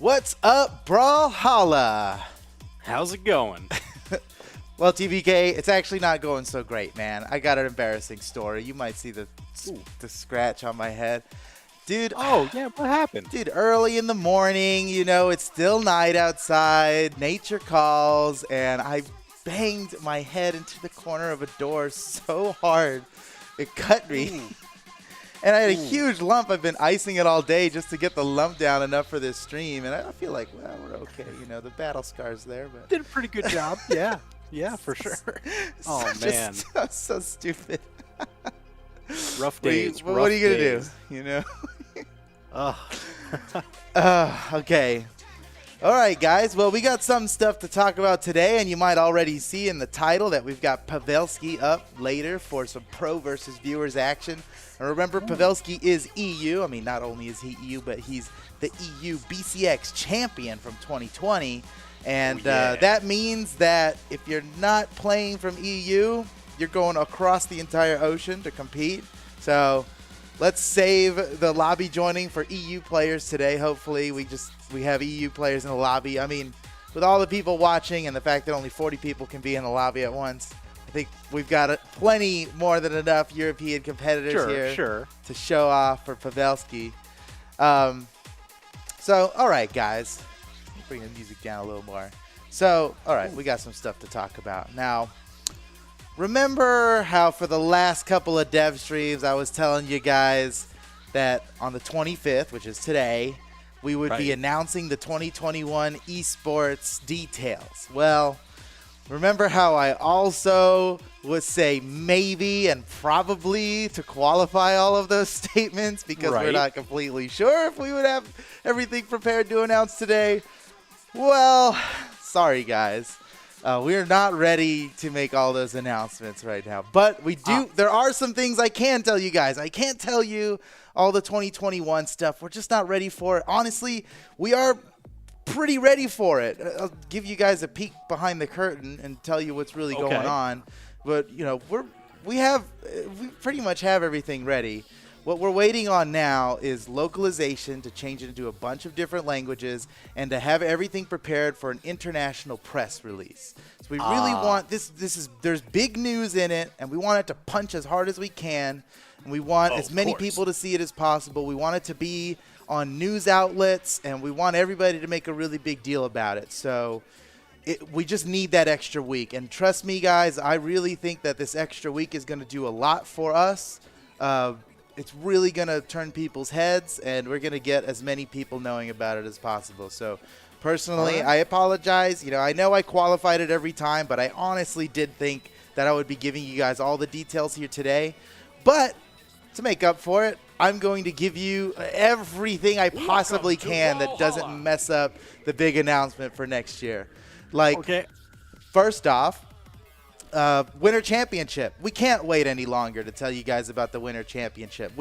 What's up, Brawlhalla? How's it going? Well, TBK, it's actually not going so great, man. I got an embarrassing story. You might see the scratch on my head. Dude. Oh, yeah, what happened? Dude, early in the morning, you know, it's still night outside. Nature calls, and I banged my head into the corner of a door so hard it cut me. And I had a huge lump. I've been icing it all day just to get the lump down enough for this stream. And I feel like, well, we're okay. You know, the battle scar's there. But Did a pretty good job. Yeah. Yeah, for sure. Oh, man. So stupid. Rough days. What are you going to do? You know? Okay. All right, guys. Well, we got some stuff to talk about today, and you might already see in the title that we've got Pavelski up later for some pro versus viewers action. And remember, Pavelski is EU. I mean, not only is he EU, but he's the EU BCX champion from 2020. And that means that if you're not playing from EU, you're going across the entire ocean to compete. So let's save the lobby joining for EU players today. Hopefully we have EU players in the lobby. I mean, with all the people watching and the fact that only 40 people can be in the lobby at once, I think we've got plenty more than enough European competitors here to show off for Pavelski. So, all right, guys. Bring the music down a little more. So, all right, we got some stuff to talk about. Now, remember how for the last couple of dev streams I was telling you guys that on the 25th, which is today, we would be announcing the 2021 Esports details. Well, remember how I also would say maybe and probably to qualify all of those statements because we're not completely sure if we would have everything prepared to announce today? Well, sorry, guys. We're not ready to make all those announcements right now. But we do. There are some things I can tell you guys. I can't tell you all the 2021 stuff. We're just not ready for it. Honestly, we are pretty ready for it. I'll give you guys a peek behind the curtain and tell you what's really going on. But, you know, we pretty much have everything ready. What we're waiting on now is localization to change it into a bunch of different languages and to have everything prepared for an international press release. So we really want there's big news in it, and we want it to punch as hard as we can, and we want as many people to see it as possible. We want it to be on news outlets, and we want everybody to make a really big deal about it. So we just need that extra week. And trust me, guys, I really think that this extra week is going to do a lot for us. It's really going to turn people's heads, and we're going to get as many people knowing about it as possible. So, personally, I apologize. You know, I know I qualified it every time, but I honestly did think that I would be giving you guys all the details here today. But to make up for it, I'm going to give you everything I possibly can that doesn't mess up the big announcement for next year. Like, first off, Winter Championship. We can't wait any longer to tell you guys about the Winter Championship.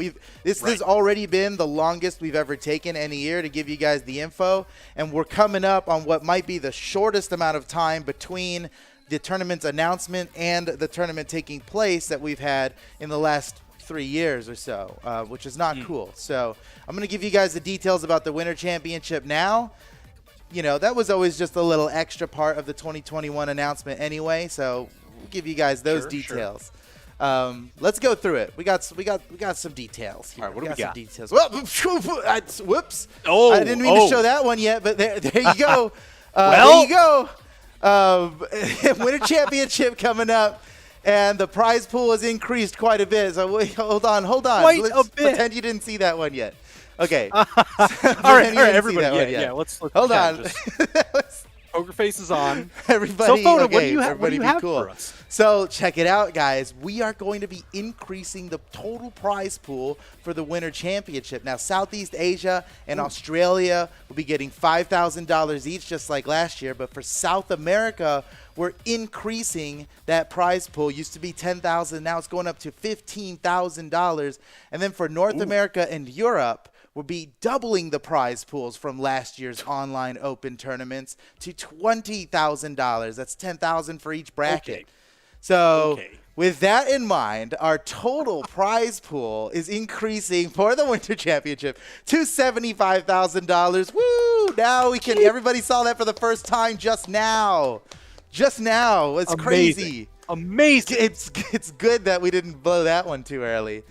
This has already been the longest we've ever taken any year to give you guys the info, and we're coming up on what might be the shortest amount of time between the tournament's announcement and the tournament taking place that we've had in the last 3 years or so, which is not cool. So I'm going to give you guys the details about the Winter Championship now. You know, that was always just a little extra part of the 2021 announcement anyway, so we'll give you guys those details. Let's go through it. We got some details here. All right, what do we got? Some details. Well, whoops. I didn't mean to show that one yet, but there you go. There you go. Winter Championship coming up, and the prize pool has increased quite a bit. So wait, hold on. Let's pretend you didn't see that one yet. Okay. All right, everybody. Yeah, let's hold on. Poker face is on. Everybody, so, Foda, okay, what do you be have cool. for us? So check it out, guys. We are going to be increasing the total prize pool for the Winter Championship. Now, Southeast Asia and Australia will be getting $5,000 each, just like last year. But for South America, we're increasing that prize pool. Used to be $10,000, now it's going up to $15,000. And then for North America and Europe, we'll be doubling the prize pools from last year's online open tournaments to $20,000. That's $10,000 for each bracket. Okay. So with that in mind, our total prize pool is increasing for the Winter Championship to $75,000. Woo! Now we can. Everybody saw that for the first time just now. Just now. It's crazy. Amazing. It's good that we didn't blow that one too early.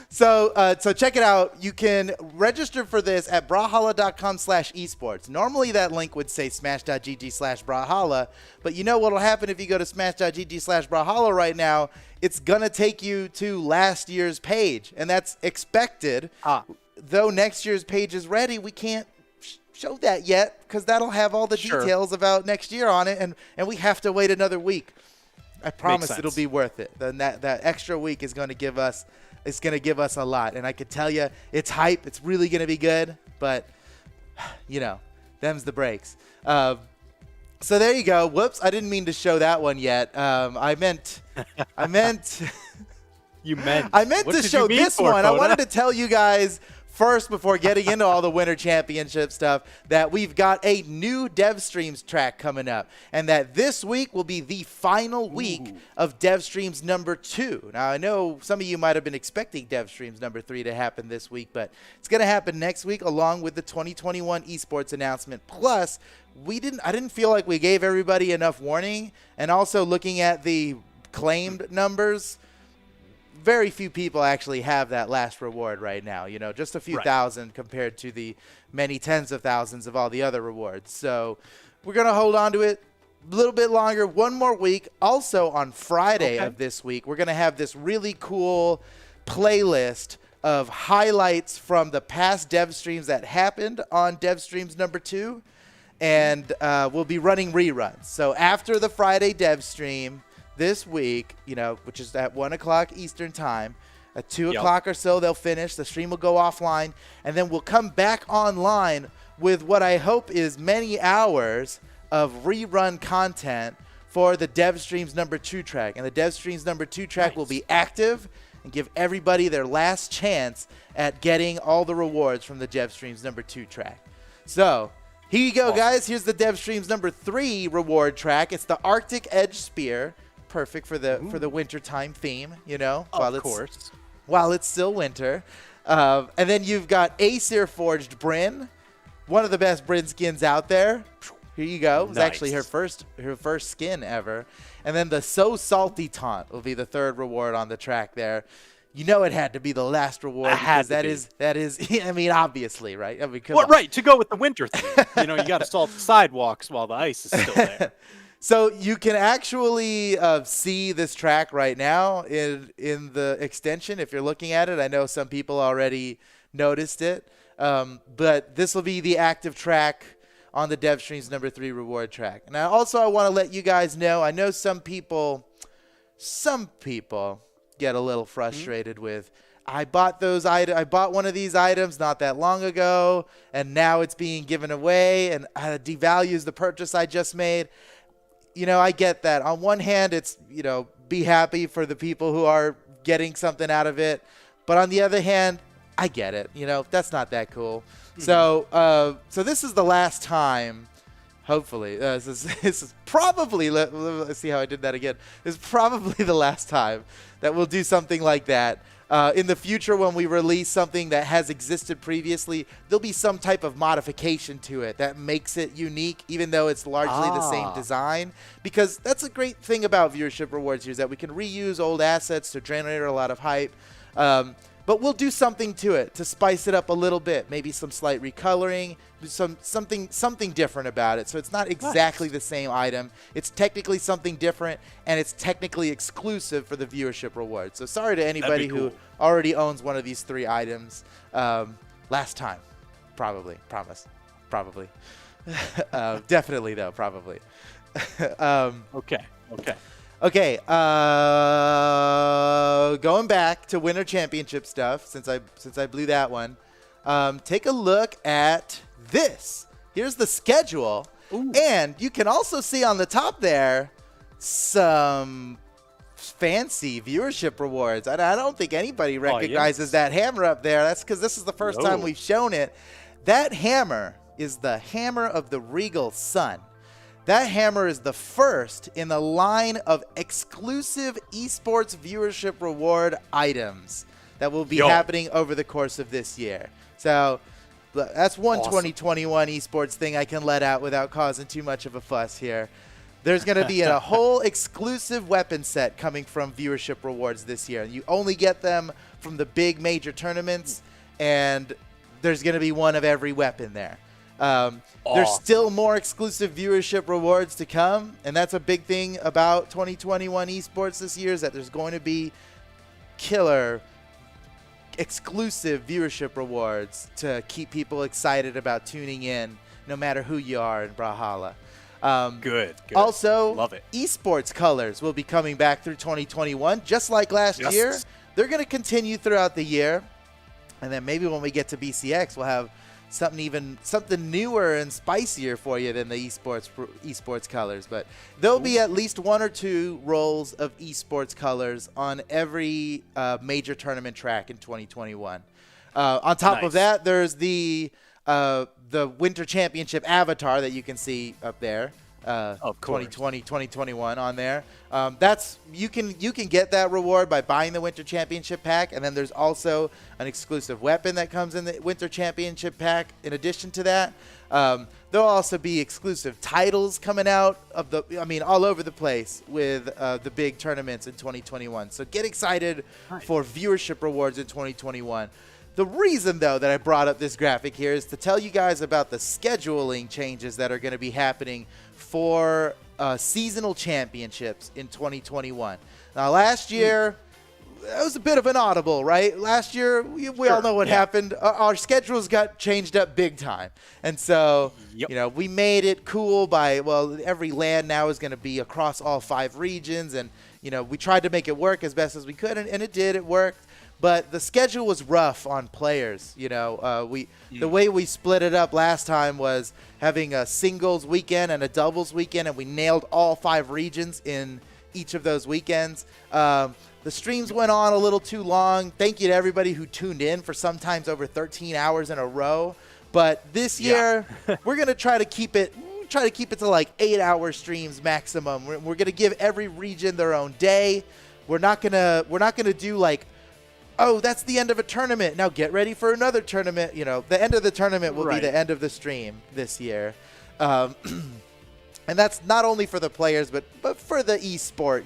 So check it out. You can register for this at brawlhalla.com/esports. Normally that link would say smash.gg/brawlhalla, but you know what'll happen if you go to smash.gg/brawlhalla right now? It's going to take you to last year's page, and that's expected. Though next year's page is ready, we can't show that yet because that'll have all the details about next year on it, and we have to wait another week. I promise it'll be worth it. Then that extra week is going to give us a lot, and I could tell you it's hype. It's really going to be good, but you know, them's the breaks. So there you go. Whoops, I didn't mean to show that one yet. I meant You meant. I meant to show this one. Foda? I wanted to tell you guys first, before getting into all the Winter Championship stuff, that we've got a new Dev Streams track coming up, and that this week will be the final week of Dev Streams number 2. Now, I know some of you might have been expecting Dev Streams number 3 to happen this week, but it's going to happen next week along with the 2021 Esports announcement. Plus, I didn't feel like we gave everybody enough warning, and also looking at the claimed numbers, very few people actually have that last reward right now, you know, just a few thousand compared to the many tens of thousands of all the other rewards. So we're going to hold on to it a little bit longer, one more week. Also on Friday of this week, we're going to have this really cool playlist of highlights from the past Dev Streams that happened on Dev Streams number 2. And we'll be running reruns. So after the Friday Dev Stream this week, you know, which is at 1 o'clock Eastern time, at 2 o'clock or so, they'll finish. The stream will go offline, and then we'll come back online with what I hope is many hours of rerun content for the Dev Streams number 2 track. And the Dev Streams number 2 track will be active and give everybody their last chance at getting all the rewards from the Dev Streams number 2 track. So here you go, guys. Here's the Dev Streams number 3 reward track. It's the Arctic Edge Spear. Perfect for the wintertime theme, you know, while it's still winter. And then you've a Aesir Forged Bryn, one of the best Bryn skins out there. Here you go. It's actually her first skin ever. And then the So Salty Taunt will be the 3rd reward on the track there. You know it had to be the last reward because that is I mean, obviously, right? I mean, to go with the winter theme. You know, you got to salt the sidewalks while the ice is still there. So you can actually see this track right now in the extension if you're looking at it. I know some people already noticed it, but this will be the active track on the Dev Streams number 3 reward track. And I want to let you guys know, I know some people get a little frustrated with, I bought one of these items not that long ago, and now it's being given away, and devalues the purchase I just made. You know, I get that. On one hand, it's, you know, be happy for the people who are getting something out of it. But on the other hand, I get it. You know, that's not that cool. So this is the last time, hopefully. This is probably, let's see how I did that again. This is probably the last time that we'll do something like that. In the future, when we release something that has existed previously, there'll be some type of modification to it that makes it unique, even though it's largely the same design. Because that's a great thing about viewership rewards here, is that we can reuse old assets to generate a lot of hype. But we'll do something to it to spice it up a little bit. Maybe some slight recoloring, something different about it. So it's not exactly the same item. It's technically something different, and it's technically exclusive for the viewership reward. So sorry to anybody who already owns one of these 3 items. Last time, probably. Promise. probably. Definitely, though, probably. Okay. Okay, going back to Winter Championship stuff, since I blew that one, take a look at this. Here's the schedule, and you can also see on the top there some fancy viewership rewards. I don't think anybody recognizes that hammer up there. That's because this is the first time we've shown it. That hammer is the hammer of the Regal Sun. That hammer is the first in the line of exclusive esports viewership reward items that will be happening over the course of this year. So that's one 2021 esports thing I can let out without causing too much of a fuss here. There's going to be a whole exclusive weapon set coming from viewership rewards this year. You only get them from the big major tournaments, and there's going to be one of every weapon there. There's still more exclusive viewership rewards to come, and that's a big thing about 2021 esports this year, is that there's going to be killer exclusive viewership rewards to keep people excited about tuning in, no matter who you are in Brawlhalla. Good. Also, love it. Esports colors will be coming back through 2021, just like last year. They're going to continue throughout the year, and then maybe when we get to BCX, we'll have something newer and spicier for you than the esports colors. But there'll be at least 1 or 2 rolls of esports colors on every major tournament track in 2021. On top of that, there's the Winter Championship avatar that you can see up there. Of 2020, 2021 on there. That's you can get that reward by buying the Winter Championship pack, and then there's also an exclusive weapon that comes in the Winter Championship pack. In addition to that, there'll also be exclusive titles coming out of all over the place with the big tournaments in 2021. So get excited for viewership rewards in 2021. The reason, though, that I brought up this graphic here is to tell you guys about the scheduling changes that are going to be happening for seasonal championships in 2021. Now, last year, that was a bit of an audible, right? Last year, we all know what happened. Our schedules got changed up big time. And so, we made it cool by, every LAN now is going to be across all 5 regions. And, we tried to make it work as best as we could, and it did. It worked. But the schedule was rough on players. The way we split it up last time was having a singles weekend and a doubles weekend, and we nailed all 5 regions in each of those weekends. The streams went on a little too long. Thank you to everybody who tuned in for sometimes over 13 hours in a row. But this year, we're going to try to keep it to like 8-hour streams maximum. We're going to give every region their own day. We're not going to do like, oh, that's the end of a tournament. Now get ready for another tournament. The end of the tournament will be the end of the stream this year. And that's not only for the players, but for the esport,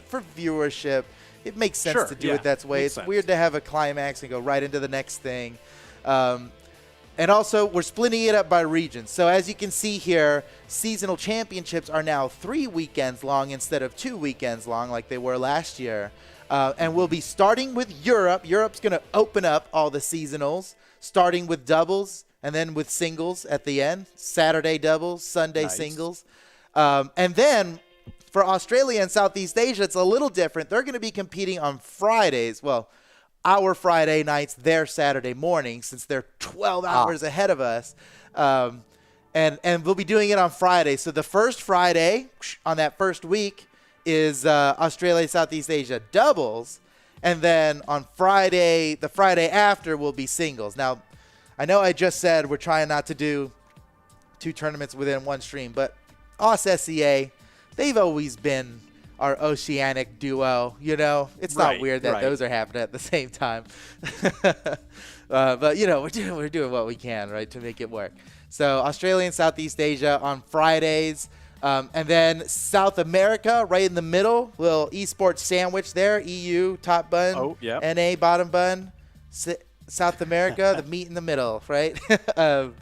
for viewership. It makes sense to do it that way. It's weird to have a climax and go right into the next thing. And also, we're splitting it up by region. So as you can see here, seasonal championships are now 3 weekends long instead of 2 weekends long like they were last year. And we'll be starting with Europe. Europe's going to open up all the seasonals, starting with doubles and then with singles at the end. Saturday doubles, Sunday singles. And then for Australia and Southeast Asia, it's a little different. They're going to be competing on Fridays. Well, our Friday nights, their Saturday mornings, since they're 12 hours ahead of us. And we'll be doing it on Friday. So the first Friday on that first week is Australia, Southeast Asia doubles. And then on Friday, the Friday after will be singles. Now, I know I just said we're trying not to do 2 tournaments within one stream, but SEA, they've always been our oceanic duo, It's not weird that those are happening at the same time. But, we're doing what we can, right, to make it work. So Australia and Southeast Asia on Fridays. And then South America, right in the middle, little esports sandwich there. EU, top bun. NA, bottom bun. South America, the meat in the middle, right? And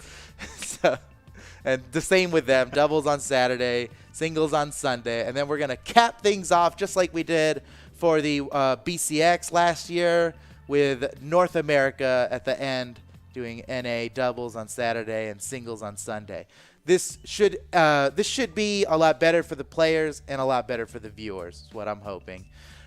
the same with them. Doubles on Saturday, singles on Sunday. And then we're going to cap things off just like we did for the BCX last year with North America at the end, doing NA doubles on Saturday and singles on Sunday. This should be a lot better for the players and a lot better for the viewers, is what I'm hoping.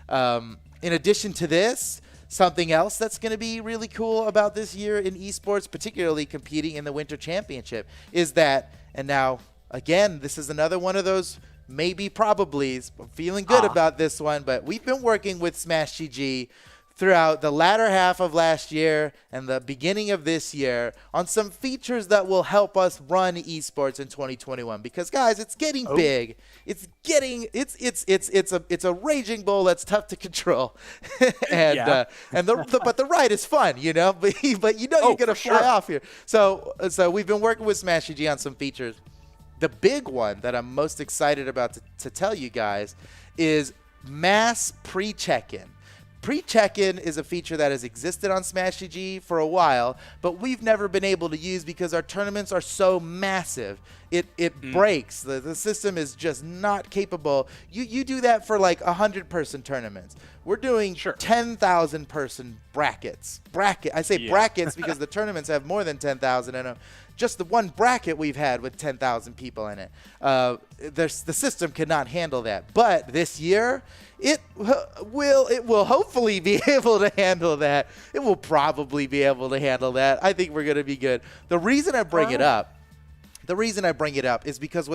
In addition to this, something else that's going to be really cool about this year in esports, particularly competing in the Winter Championship, is that, and now, again, this is another one of those maybe probablys. I'm feeling good about this one, but we've been working with Smash GG throughout the latter half of last year and the beginning of this year on some features that will help us run esports in 2021. Because guys, it's getting big. It's getting it's a raging bull that's tough to control, and but the ride is fun, you know. But you're gonna fly off here. So we've been working with Smash GG on some features. The big one that I'm most excited about to tell you guys is mass pre-check-in. Pre-check-in is a feature that has existed on Smash GG for a while, but we've never been able to use because our tournaments are so massive. It breaks. The system is just not capable. You do that for like 100-person tournaments. We're doing 10,000-person brackets. I say brackets because the tournaments have more than 10,000 in them. Just the one bracket we've had with 10,000 people in it. The system cannot handle that. But this year, it will hopefully be able to handle that. It will probably be able to handle that. I think we're going to be good. The reason I bring it up is because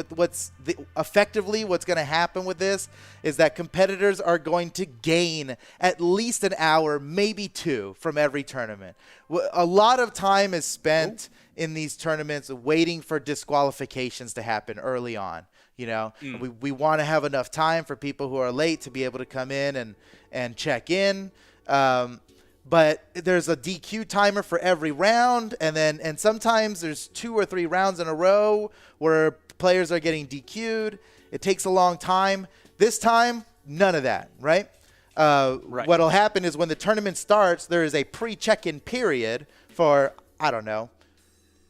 effectively what's going to happen with this is that competitors are going to gain at least an hour, maybe 2, from every tournament. A lot of time is spent in these tournaments waiting for disqualifications to happen early on. You know, we want to have enough time for people who are late to be able to come in and check in. But there's a DQ timer for every round, and sometimes there's 2 or 3 rounds in a row where players are getting DQ'd. It takes a long time. This time, none of that, right? What'll happen is when the tournament starts, there is a pre-check-in period for, I don't know,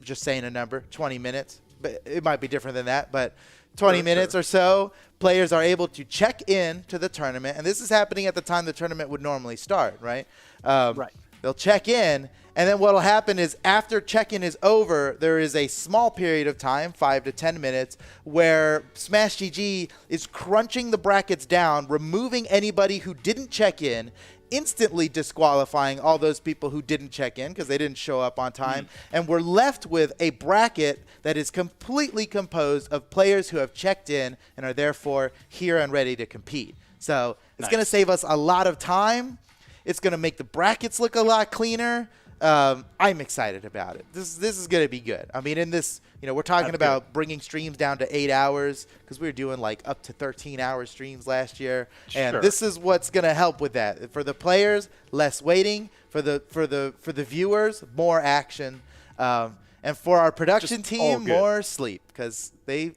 just saying a number, 20 minutes. But it might be different than that, but 20 minutes or so, players are able to check in to the tournament. And this is happening at the time the tournament would normally start, right? They'll check in, and then what will happen is after check-in is over, there is a small period of time, 5 to 10 minutes, where Smash GG is crunching the brackets down, removing anybody who didn't check in, instantly disqualifying all those people who didn't check in because they didn't show up on time. And we're left with a bracket that is completely composed of players who have checked in and are therefore here and ready to compete. So it's going to save us a lot of time. It's going to make the brackets look a lot cleaner. I'm excited about it. This is going to be good. I mean, in this, we're talking about bringing streams down to 8 hours because we were doing like up to 13-hour streams last year, and this is what's going to help with that. For the players, less waiting. For the viewers, more action. And for our production team, more sleep because it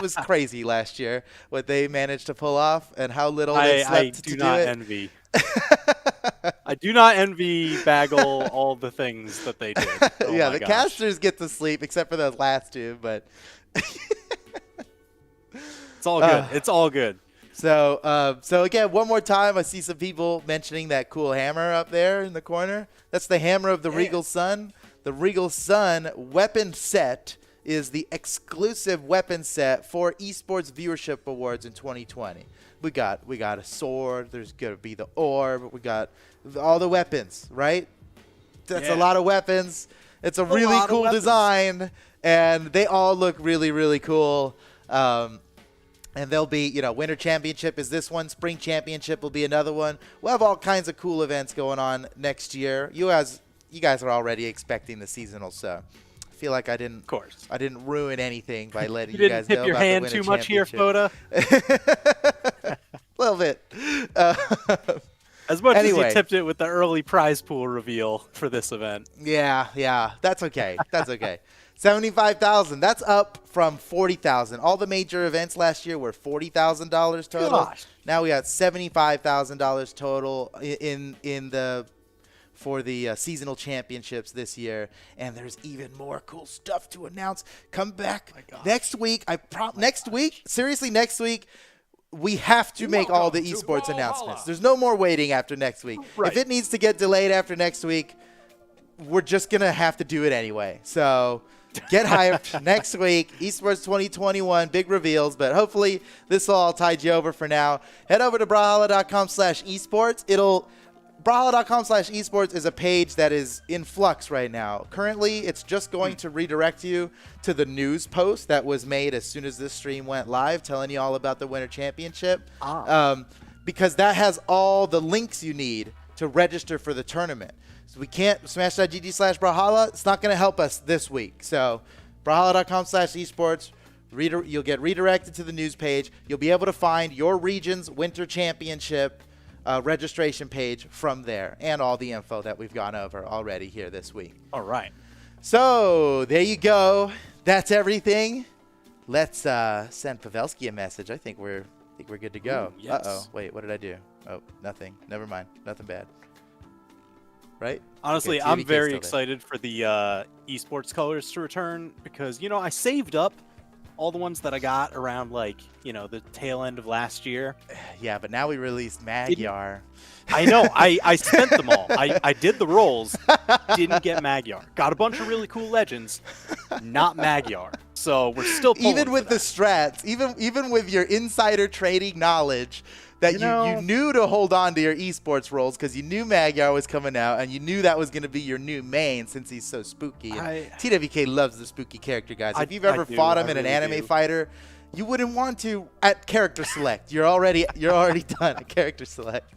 was crazy last year what they managed to pull off and how little they slept to do it. I do not envy. I do not envy Bagel all the things that they did. The casters get to sleep except for the last 2, but it's all good. It's all good. So again, one more time, I see some people mentioning that cool hammer up there in the corner. That's the hammer of the Regal Sun. The Regal Sun weapon set is the exclusive weapon set for Esports Viewership Awards in 2020. We got a sword. There's going to be the orb. We got all the weapons, right? That's a lot of weapons. It's a really cool design, and they all look really, really cool. And there'll be, Winter Championship is this one. Spring Championship will be another one. We'll have all kinds of cool events going on next year. You guys are already expecting the seasonal, so I feel like I didn't ruin anything by letting you guys know about the Winter Championship. You didn't tip your hand too much here, Foda? A little bit. As much as you tipped it with the early prize pool reveal for this event. Yeah, that's okay. That's okay. 75,000. That's up from 40,000. All the major events last year were $40,000 total. Gosh. Now we got $75,000 total for the seasonal championships this year, and there's even more cool stuff to announce. Come back next week. Next week. We have to make all the esports announcements. There's no more waiting after next week. If it needs to get delayed after next week, we're just going to have to do it anyway. So get hyped. Next week, Esports 2021, big reveals, but hopefully this will all tide you over for now. Head over to brawlhalla.com/esports. Brawlhalla.com/esports is a page that is in flux right now. Currently, it's just going to redirect you to the news post that was made as soon as this stream went live, telling you all about the Winter Championship. Because that has all the links you need to register for the tournament. So we can't smash.gg/Brawlhalla. It's not going to help us this week. So Brawlhalla.com/esports. You'll get redirected to the news page. You'll be able to find your region's Winter Championship registration page from there, and all the info that we've gone over already here this week. All right. So there you go. That's everything. Let's send Pavelski a message. I think we're good to go. Ooh, yes. Uh-oh. Wait, what did I do? Oh, nothing. Never mind. Nothing bad. Right? Honestly, okay, I'm very excited for the esports colors to return because, I saved up all the ones that I got around, the tail end of last year. Yeah, but now we released Magyar. I know. I spent them all. I did the rolls. Didn't get Magyar. Got a bunch of really cool legends. Not Magyar. So we're still pulling even with the strats, even with your insider trading knowledge, that you knew to hold on to your esports rolls because you knew Magyar was coming out and you knew that was going to be your new main since he's so spooky. TWK loves the spooky character, guys. If you've ever fought him in an anime fighter, you wouldn't want to at character select. You're already done at character select.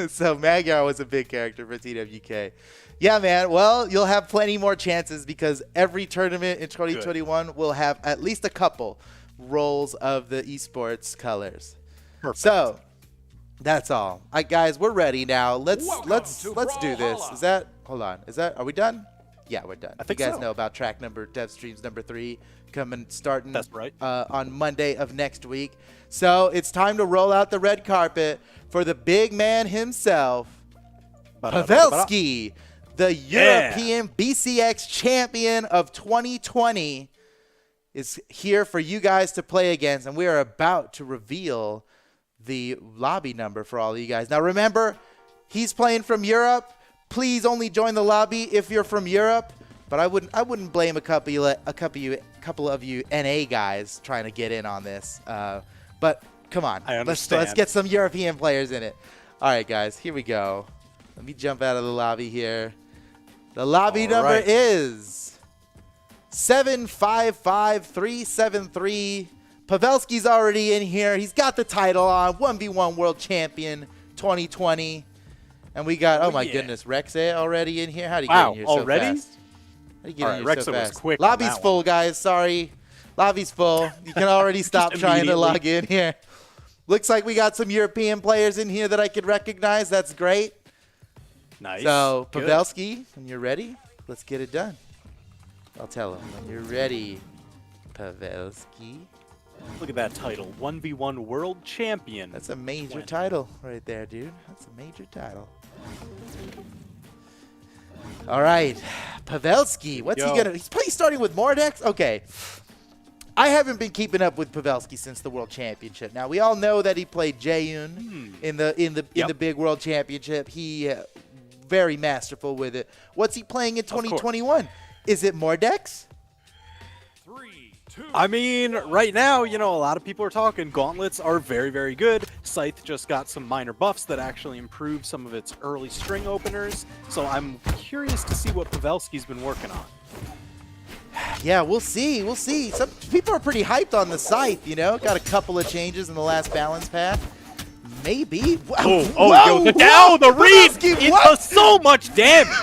So Magyar was a big character for TWK. Yeah, man. Well, you'll have plenty more chances because every tournament in 2021 will have at least a couple rolls of the esports colors. Perfect. So that's all. All right, guys, we're ready now. Let's do this. Are we done? Yeah, we're done. I think you guys so. know about dev streams number 3 starting That's right. On Monday of next week. So it's time to roll out the red carpet for the big man himself, Pavelski, the European BCX champion of 2020, is here for you guys to play against, and we are about to reveal the lobby number for all of you guys. Now remember, he's playing from Europe. Please only join the lobby if you're from Europe. But I wouldn't blame a couple of you NA guys trying to get in on this. But come on, let's get some European players in it. All right, guys, here we go. Let me jump out of the lobby here. The lobby number is 755373. Pavelski's already in here. He's got the title on 1v1 World Champion 2020. And we got, oh my goodness, Rexe already in here. How do you get in here so fast? How do you get in here so fast? Quick. Lobby's full, guys. Sorry. Lobby's full. You can already stop trying to log in here. Looks like we got some European players in here that I could recognize. That's great. Nice. So, Pavelski, when you're ready, let's get it done. I'll tell him. When you're ready, Pavelski. Look at that title, 1v1 World Champion. That's a major title right there, dude. That's a major title. All right, Pavelski. What's he gonna? He's starting with Mordex. Okay. I haven't been keeping up with Pavelski since the World Championship. Now we all know that he played Jaeun in the big World Championship. He very masterful with it. What's he playing in 2021? Is it Mordex? I mean, right now, a lot of people are talking. Gauntlets are very, very good. Scythe just got some minor buffs that actually improve some of its early string openers. So I'm curious to see what Pavelski's been working on. Yeah, we'll see. We'll see. Some people are pretty hyped on the Scythe, Got a couple of changes in the last balance path. Maybe. The read does so much damage.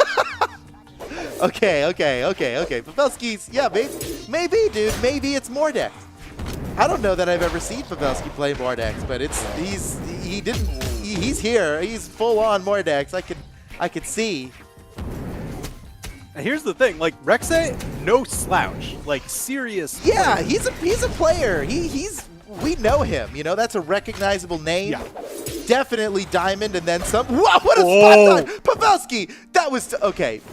Okay. Pavelski's, yeah, maybe, dude. Maybe it's Mordex. I don't know that I've ever seen Pavelski play Mordex, but he's here. He's full on Mordex. I could see. And here's the thing, Rexe, no slouch, serious. Yeah, player. he's a player. We know him. That's a recognizable name. Yeah. Definitely Diamond, and then some. Wow, what a spot on Pavelski! That was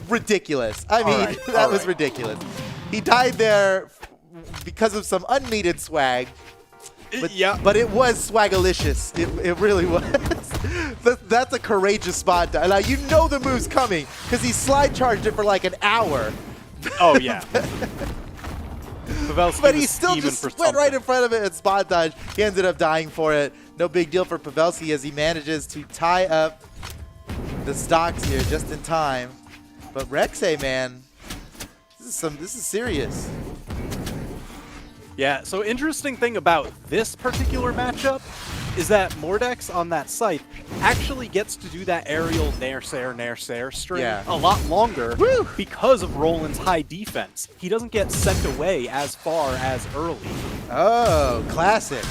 ridiculous. I mean, that was ridiculous. He died there because of some unneeded swag. But it was swagalicious. It really was. That's a courageous spot. Now, you know the move's coming because he slide charged it for like an hour. Oh, yeah. Pavelski But he still just went right in front of it and spot dodge. He ended up dying for it. No big deal for Pavelski as he manages to tie up the stocks here just in time. But Rexay, man, this is serious. Yeah, so interesting thing about this particular matchup is that Mordex on that site actually gets to do that aerial nair-sair string a lot longer because of Roland's high defense. He doesn't get sent away as far as early. Oh, classic.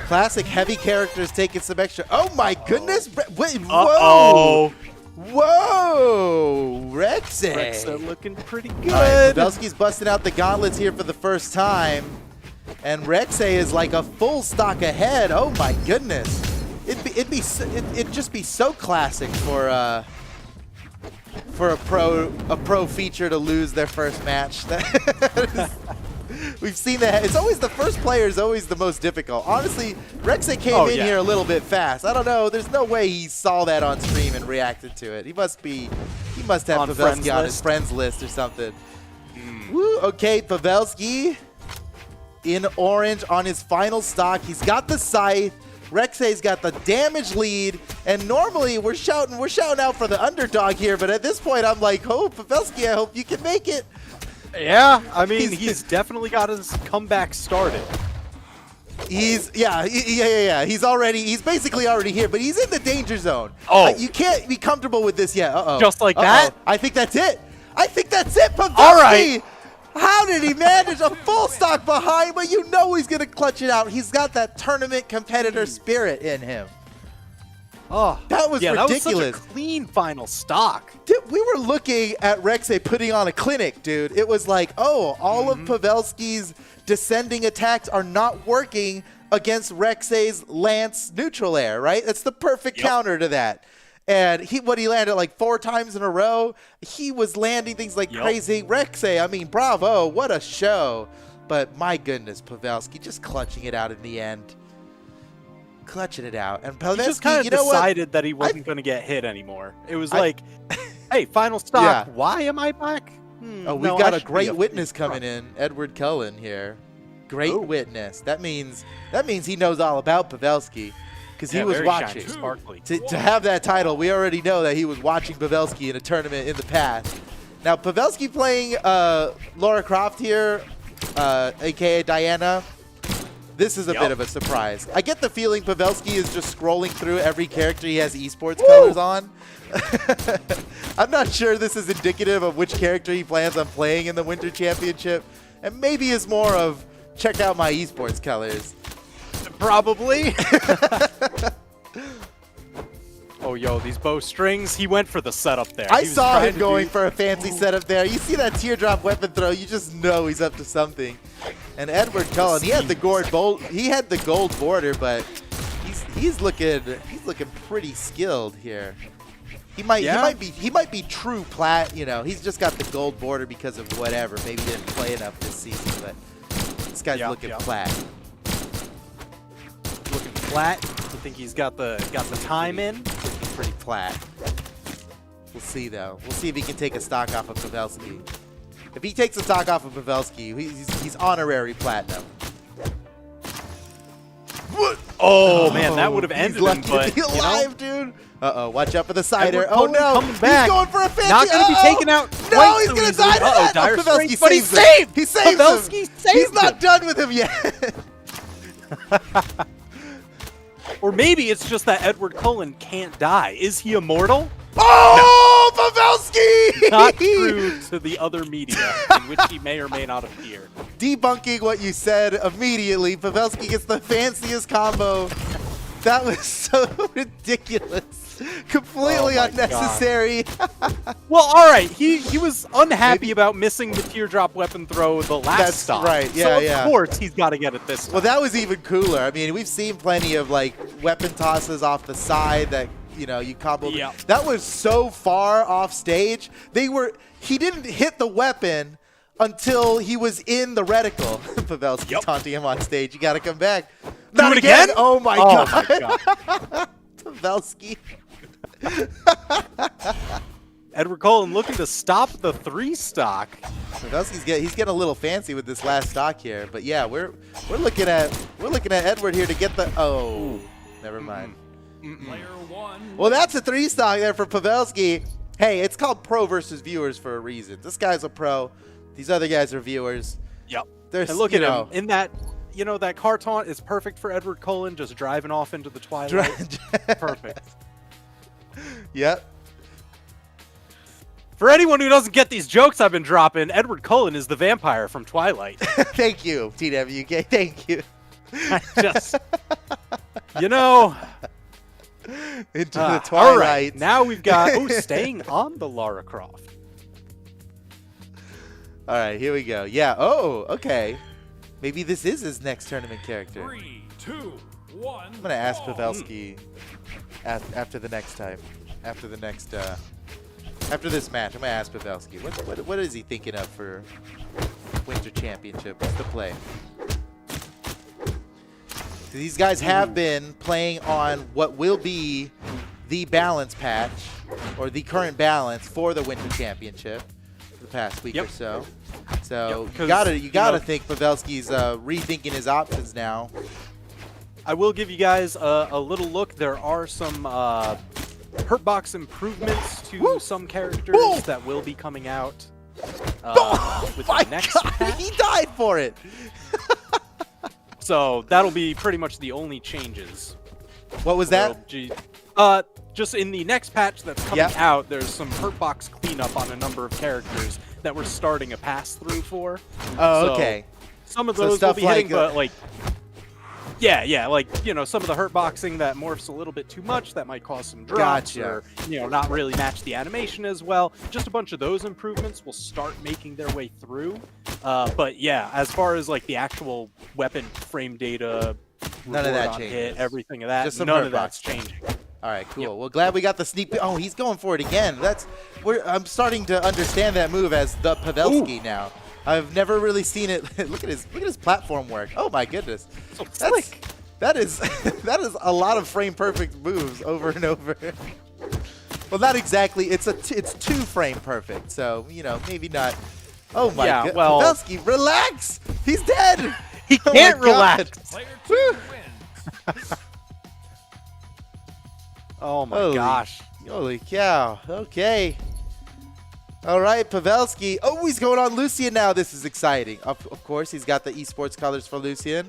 Classic heavy characters taking some extra. Oh my goodness. Wait, whoa. Whoa, Rexay. Rexay looking pretty good. All right, Pavelski's busting out the gauntlets here for the first time. And Rexay is like a full stock ahead. Oh my goodness. It'd just be so classic for a pro feature to lose their first match. We've seen that. It's always the first player is always the most difficult. Honestly, Rexay came in here a little bit fast. I don't know. There's no way he saw that on stream and reacted to it. He must have Pavelski on his friends list or something. Woo, okay, Pavelski in orange on his final stock. He's got the scythe. Rexay's got the damage lead, and normally we're shouting out for the underdog here, but at this point I'm like, oh, Pavelski, I hope you can make it. Yeah, I mean, he's definitely got his comeback started. He's He's basically already here, but he's in the danger zone. Oh, you can't be comfortable with this yet. Just like that. I think that's it. Pavelski. All right. How did he manage a full stock behind? But you know he's gonna clutch it out. He's got that tournament competitor spirit in him. Oh, that was ridiculous. That was such a clean final stock. Dude, we were looking at Rexay putting on a clinic, dude. It was like, oh, all of Pavelski's descending attacks are not working against Rexay's Lance neutral air, right? That's the perfect counter to that. And he landed like 4 times in a row. He was landing things like crazy. Rexay, I mean, bravo, what a show. But my goodness, Pavelski just clutching it out in the end. Clutching it out. And Pavelski, he just kind of decided that he wasn't going to get hit anymore. It was like, hey, final stock, why am I back? Oh, we've got a great witness coming in, Edward Cullen here. Great witness. That means he knows all about Pavelski. Because he was watching. To have that title, we already know that he was watching Pavelski in a tournament in the past. Now, Pavelski playing Lara Croft here, a.k.a. Diana. This is a bit of a surprise. I get the feeling Pavelski is just scrolling through every character he has esports colors on. I'm not sure this is indicative of which character he plans on playing in the Winter Championship. And maybe it's more of, check out my esports colors. Probably. Oh, yo, these bowstrings. He went for the setup there. I saw him going for a fancy setup there. You see that teardrop weapon throw, you just know he's up to something. And Edward Cullen, he had the gold border, but he's looking pretty skilled here. He might be true plat, you know. He's just got the gold border because of whatever. Maybe he didn't play enough this season, but this guy's looking plat. Looking flat. You think he's got the time in? Looking pretty flat. We'll see though. We'll see if he can take a stock off of Pavelski. If he takes a stock off of Pavelski, he's honorary platinum. Oh man, that would have ended him. Lucky to be alive, dude. Watch out for the cider. Oh no, coming back. He's going for a fancy. Not going to be taken out. No, he's going to die to that. Dire Pavelski but he saves saved. He saves Pavelski him. saved He's not done with him yet. Or maybe it's just that Edward Cullen can't die. Is he immortal? Oh, no. Pavelski! Not true to the other media, in which he may or may not appear. Debunking what you said immediately. Pavelski gets the fanciest combo. That was so ridiculous. Completely unnecessary. Well, all right. He was unhappy about missing the teardrop weapon throw the last stop. Right, yeah, so of course he's got to get it this time. Well, that was even cooler. I mean, we've seen plenty of like weapon tosses off the side that, you know, you combo. Yeah. That was so far off stage. He didn't hit the weapon until he was in the reticle. Pavelski taunting him on stage. You got to come back. Not it again? again? Oh my Oh god. my god. Pavelski. Edward Cullen looking to stop the 3-stock. Pavelski's he's getting a little fancy with this last stock here, but yeah, we're looking at Edward here to get the never mind. Player one. Well, that's a 3-stock there for Pavelski. Hey, it's called pro versus viewers for a reason. This guy's a pro. These other guys are viewers. Yep. There's, And look at him in that. That car taunt is perfect for Edward Cullen, just driving off into the twilight. Perfect. Yep. For anyone who doesn't get these jokes I've been dropping, Edward Cullen is the vampire from Twilight. Thank you, TWK. Thank you. I just, into the twilight. All right, now we've got staying on the Lara Croft. All right, here we go. Yeah. Oh, okay. Maybe this is his next tournament character. 3, 2, 1. I'm gonna ask Pavelski after the next time, after this match. I'm gonna ask Pavelski what is he thinking of for Winter Championship? What's the play? These guys have been playing on what will be the balance patch, or the current balance for the Winter Championship for the past week or so. So you gotta think Pavelski's rethinking his options now. I will give you guys a little look. There are some hurtbox improvements to some characters that will be coming out with the next patch. He died for it. So that'll be pretty much the only changes. What was that? Just in the next patch that's coming out, there's some hurtbox cleanup on a number of characters that we're starting a pass-through for. Oh, so okay. Some of those will be hitting, but some of the hurtboxing that morphs a little bit too much, that might cause some drops, or not really match the animation as well. Just a bunch of those improvements will start making their way through. But yeah, as far as like the actual weapon frame data, none of that changes. Hit, everything of that, Just some none of that's changing. All right, cool. Well, glad we got the sneak peek. Oh, he's going for it again. I'm starting to understand that move as the Pavelski now. I've never really seen it. Look at his platform work. Oh my goodness. So slick. That is a lot of frame perfect moves over and over. Well, not exactly. It's 2 frame perfect. So, maybe not. Oh my god. Well, Pavelski, relax. He's dead. He can't relax. Player two wins. Oh my gosh. Holy cow. Okay. All right, Pavelski. Oh, he's going on Lucian now. This is exciting. Of course, he's got the esports colors for Lucian.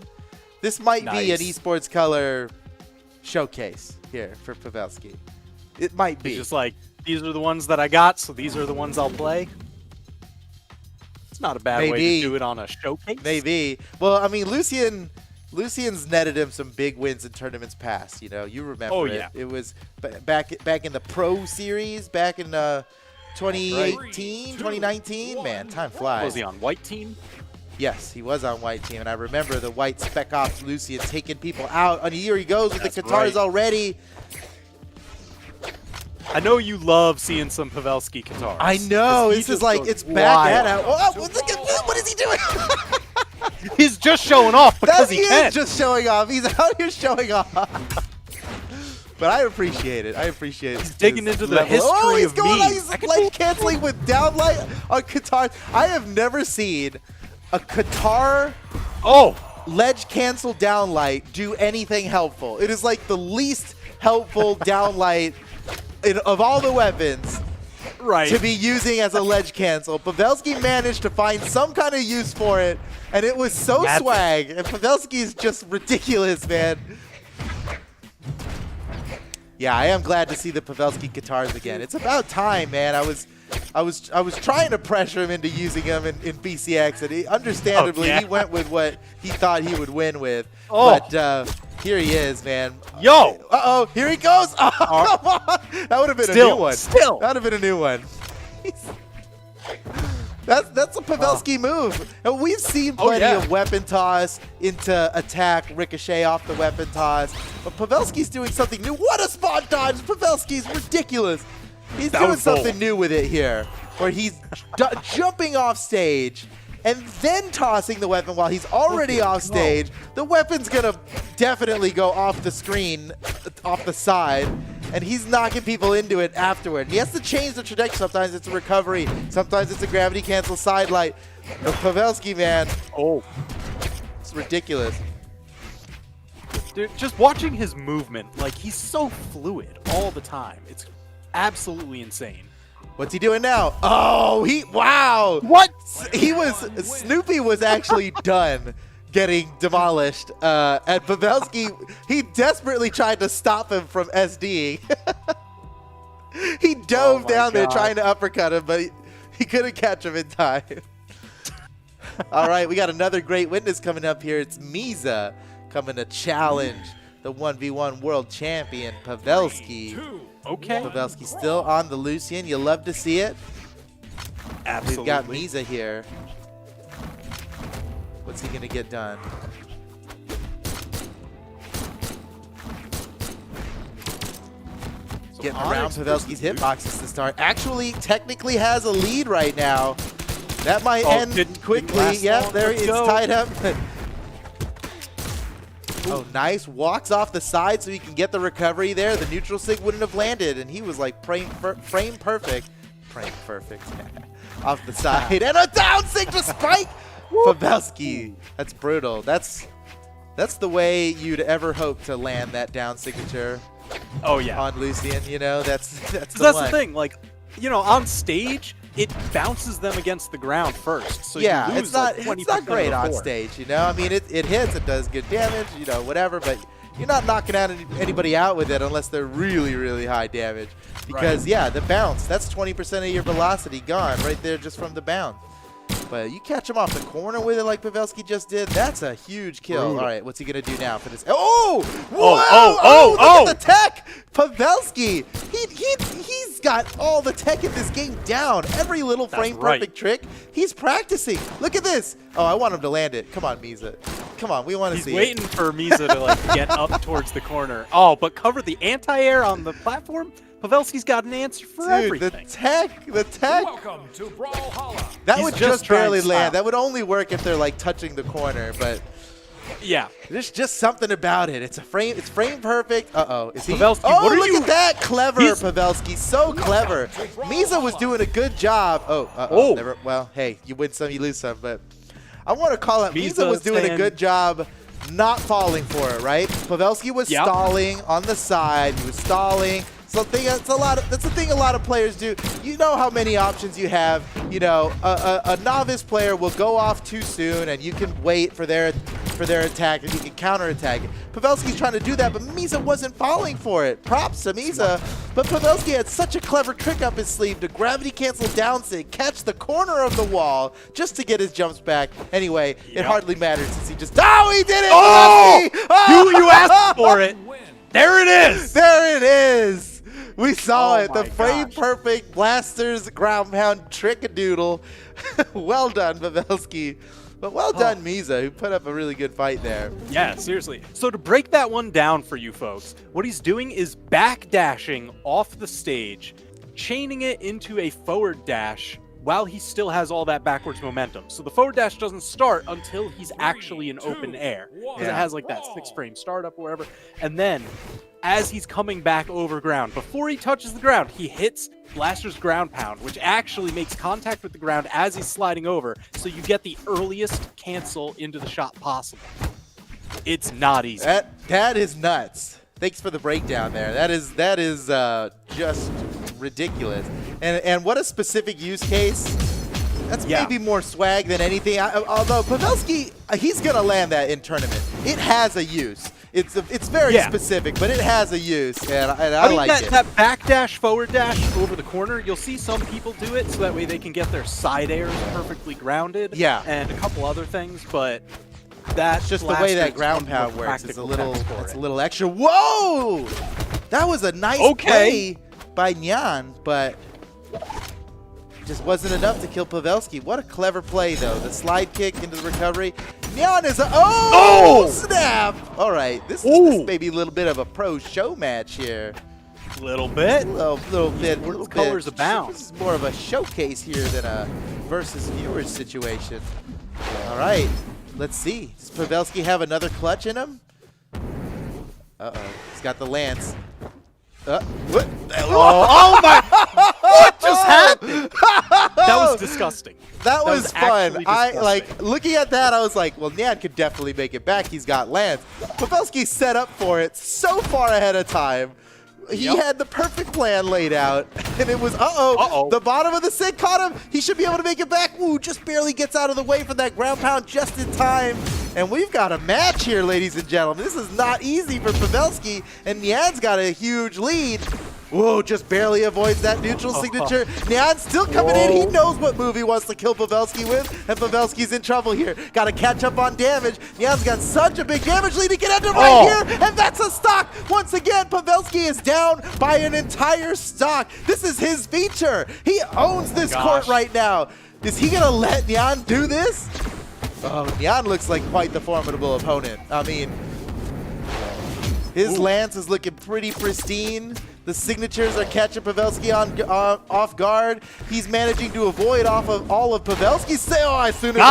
This might be an esports color showcase here for Pavelski. It might be. He's just like, these are the ones that I got, so these are the ones I'll play. It's not a bad way to do it on a showcase. Maybe. Well, I mean, Lucian's netted him some big wins in tournaments past. You remember it. It was back in the Pro Series, back in 2018, 2019. Man, time flies. Was he on white team? Yes, he was on white team, and I remember the white Spec Ops Lucian taking people out. And here he goes with the Katars already. I know you love seeing some Pavelski Katars. I know. This is like, it's back at out. Oh, look at this. What is he doing? He's just showing off because he can. Is just showing off. He's out here showing off. But I appreciate it. He's digging into the history of me. He's ledge canceling with downlight on Qatar. I have never seen a Qatar ledge cancel downlight do anything helpful. It is like the least helpful downlight of all the weapons to be using as a ledge cancel. Pavelski managed to find some kind of use for it, and it was so swag. And Pavelski is just ridiculous, man. Yeah, I am glad to see the Pavelski Katars again. It's about time, man. I was trying to pressure him into using them in BCX, and understandably he went with what he thought he would win with. But here he is, man. Yo! Uh-oh, here he goes. Oh, come on. That would have been a new one. That would have been a new one. That's a Pavelski move. And we've seen plenty of weapon toss into attack, ricochet off the weapon toss. But Pavelski's doing something new. What a spot dodge! Pavelski's ridiculous. He's doing something new with it here, where he's jumping off stage and then tossing the weapon while he's already off stage, the weapon's gonna definitely go off the screen, off the side, and he's knocking people into it afterward. He has to change the trajectory. Sometimes it's a recovery, sometimes it's a gravity cancel sidelight. But Pavelski, man, it's ridiculous. Dude, just watching his movement, like, he's so fluid all the time. It's absolutely insane. What's he doing now? Oh, wow. What? Snoopy was actually done getting demolished. And Pavelski, he desperately tried to stop him from SDing. He dove down there trying to uppercut him, but he couldn't catch him in time. All right, we got another great witness coming up here. It's Misa coming to challenge the 1v1 world champion, Pavelski. Okay. Pavelski still on the Lucian. You love to see it. Absolutely. We've got Misa here. What's he going to get done? Getting around Pavelski's hitboxes to start. Actually, technically has a lead right now. That might end quickly. Yep, there it's tied up. Oh, nice. Walks off the side so he can get the recovery there. The neutral sig wouldn't have landed, and he was like frame perfect. Frame perfect. Off the side. And a down sig to spike! Pavelski. That's brutal. That's the way you'd ever hope to land that down signature. Oh, yeah. On Lucian, you know, that's the thing. Like, you know, on stage, it bounces them against the ground first. So yeah, you lose it's not great on stage, you know. I mean, it hits, it does good damage, you know, whatever, but you're not knocking out anybody out with it unless they're really, really high damage. Because, yeah, the bounce, that's 20% of your velocity gone right there just from the bounce. But you catch him off the corner with it like Pavelski just did, that's a huge kill. All right, what's he going to do now for this? Oh! Look at the tech! Pavelski, he's got all the tech in this game down. Every little frame-perfect trick, he's practicing. Look at this. Oh, I want him to land it. Come on, Misa. Come on, we want to see it. He's waiting for Misa to, like, get up towards the corner. Oh, but cover the anti-air on the platform? Pavelski's got an answer for everything. The tech. Welcome to Brawlhalla. That would just barely land. That would only work if they're like touching the corner, but yeah, there's just something about it. It's frame perfect. Is he? Pavelski, oh, what are look you? At that, clever Pavelski, so clever. Misa was doing a good job. Well, hey, you win some, you lose some, but I want to call it. Misa was doing a good job. Not falling for it, right? Pavelski was stalling on the side. He was stalling. So that's the thing a lot of players do. You know how many options you have. You know, a novice player will go off too soon, and you can wait for their attack, and you can counterattack it. Pavelski's trying to do that, but Misa wasn't falling for it. Props to Misa. But Pavelski had such a clever trick up his sleeve to gravity cancel down sig, catch the corner of the wall just to get his jumps back. Anyway, it hardly mattered since he just. Oh, he did it! Oh! You asked for it. There it is. There it is. We saw it. The frame-perfect blasters ground pound trick-a-doodle. Well done, Pavelski. But well done, Misa, who put up a really good fight there. Yeah, seriously. So to break that one down for you folks, what he's doing is backdashing off the stage, chaining it into a forward dash while he still has all that backwards momentum. So the forward dash doesn't start until he's actually in open air. Because it has like that 6-frame startup or whatever. And then as he's coming back over ground, before he touches the ground, he hits Blaster's ground pound, which actually makes contact with the ground as he's sliding over, so you get the earliest cancel into the shot possible. It's not easy. That is nuts. Thanks for the breakdown there. That is just ridiculous. And what a specific use case. That's maybe more swag than anything. Although Pavelski, he's gonna land that in tournament. It has a use. It's very specific, but it has a use, and I mean, like it. That backdash, forward dash over the corner, you'll see some people do it so that way they can get their side airs perfectly grounded. Yeah. And a couple other things, but that's just the way that ground pound works. It's a little extra. Whoa! That was a nice play by Nyan, but just wasn't enough to kill Pavelski. What a clever play, though. The slide kick into the recovery. Nyan is snap! All right, this is maybe a little bit of a pro show match here. Little bit. Little bit. Colors abound. This is more of a showcase here than a versus viewers situation. All right, let's see. Does Pavelski have another clutch in him? Uh-oh, he's got the lance. What? Oh my! What just happened? That was disgusting. That was fun. actually Like looking at that, I was like, well, Nyan could definitely make it back. He's got lance. Pavelski set up for it so far ahead of time. He had the perfect plan laid out, and it was, the bottom of the Sig caught him. He should be able to make it back. Ooh, just barely gets out of the way from that ground pound just in time. And we've got a match here, ladies and gentlemen. This is not easy for Pavelski, and Nyan's got a huge lead. Whoa, just barely avoids that neutral signature. Nyan's still coming in. He knows what move he wants to kill Pavelski with, and Pavelski's in trouble here. Got to catch up on damage. Nyan's got such a big damage lead. He can end it right here, and that's a stock. Once again, Pavelski is down by an entire stock. This is his feature. He owns this court right now. Is he going to let Nyan do this? Oh, Nyan looks like quite the formidable opponent. I mean, his lance is looking pretty pristine. The signatures are catching Pavelski off guard. He's managing to avoid off of all of Pavelski's. As soon as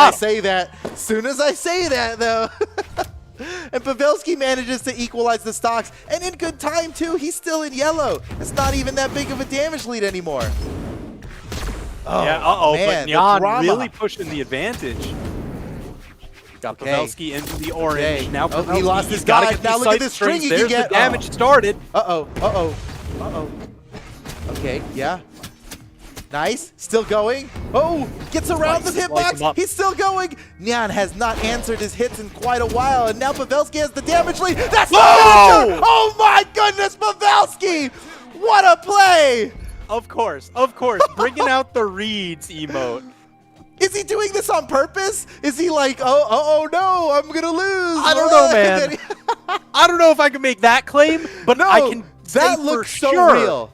I say that, though. And Pavelski manages to equalize the stocks. And in good time, too. He's still in yellow. It's not even that big of a damage lead anymore. Oh, yeah, man, but Nyan really pushing the advantage. Got Pavelski into the orange. Now Pavelski, he lost his got to guy. get Now these look at sight this string strings. he can There's get. the damage started. Okay, yeah. Nice. Still going. Oh, gets around the hitbox. He's still going. Nyan has not answered his hits in quite a while, and now Pavelski has the damage lead. That's the finisher! Oh my goodness, Pavelski! What a play! Of course. Bringing out the reads emote. Is he doing this on purpose? Is he like, oh no, I'm gonna lose? I don't know, man. I don't know if I can make that claim, but no, I can that say looks for so sure. real.